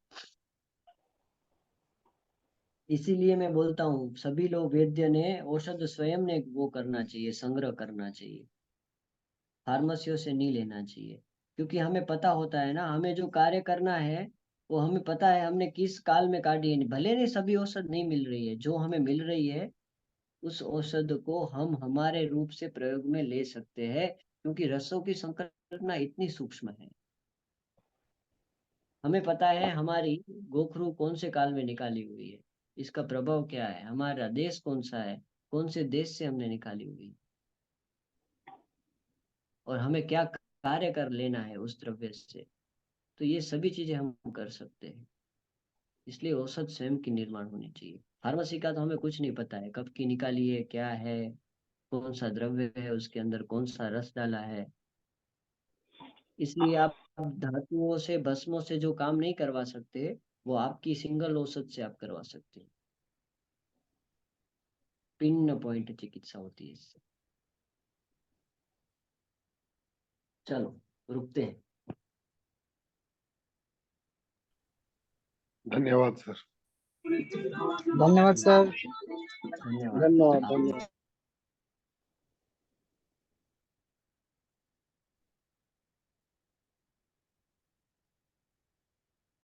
इसीलिए मैं बोलता हूँ सभी लोग वैद्य ने औषध स्वयं ने वो करना चाहिए, संग्रह करना चाहिए, फार्मेसियों से नहीं लेना चाहिए, क्योंकि हमें पता होता है ना, हमें जो कार्य करना है वो हमें पता है हमने किस काल में काटी है। भले नहीं सभी औषध नहीं मिल रही है, जो हमें मिल रही है उस औषध को हम हमारे रूप से प्रयोग में ले सकते हैं, क्योंकि रसों की संकल्पना इतनी सूक्ष्म है। हमें पता है हमारी गोखरू कौन से काल में निकाली हुई है, इसका प्रभाव क्या है, हमारा देश कौन सा है, कौन से देश से हमने निकाली हुई है, और हमें क्या कार्य कर लेना है उस द्रव्य से। तो ये सभी चीजें हम कर सकते हैं, इसलिए औषध स्वयं की निर्माण होनी चाहिए। फार्मेसी का तो हमें कुछ नहीं पता है, कब की निकाली है, क्या है, कौन सा द्रव्य है, उसके अंदर कौन सा रस डाला है। इसलिए आप धातुओं से, भस्मों से जो काम नहीं करवा सकते, वो आपकी सिंगल औषध से आप करवा सकते हैं। पिन पॉइंट चिकित्सा होती है इससे। चलो रुकते हैं। धन्यवाद सर। धन्यवाद सर। धन्यवाद। धन्यवाद आप धन्यवाद।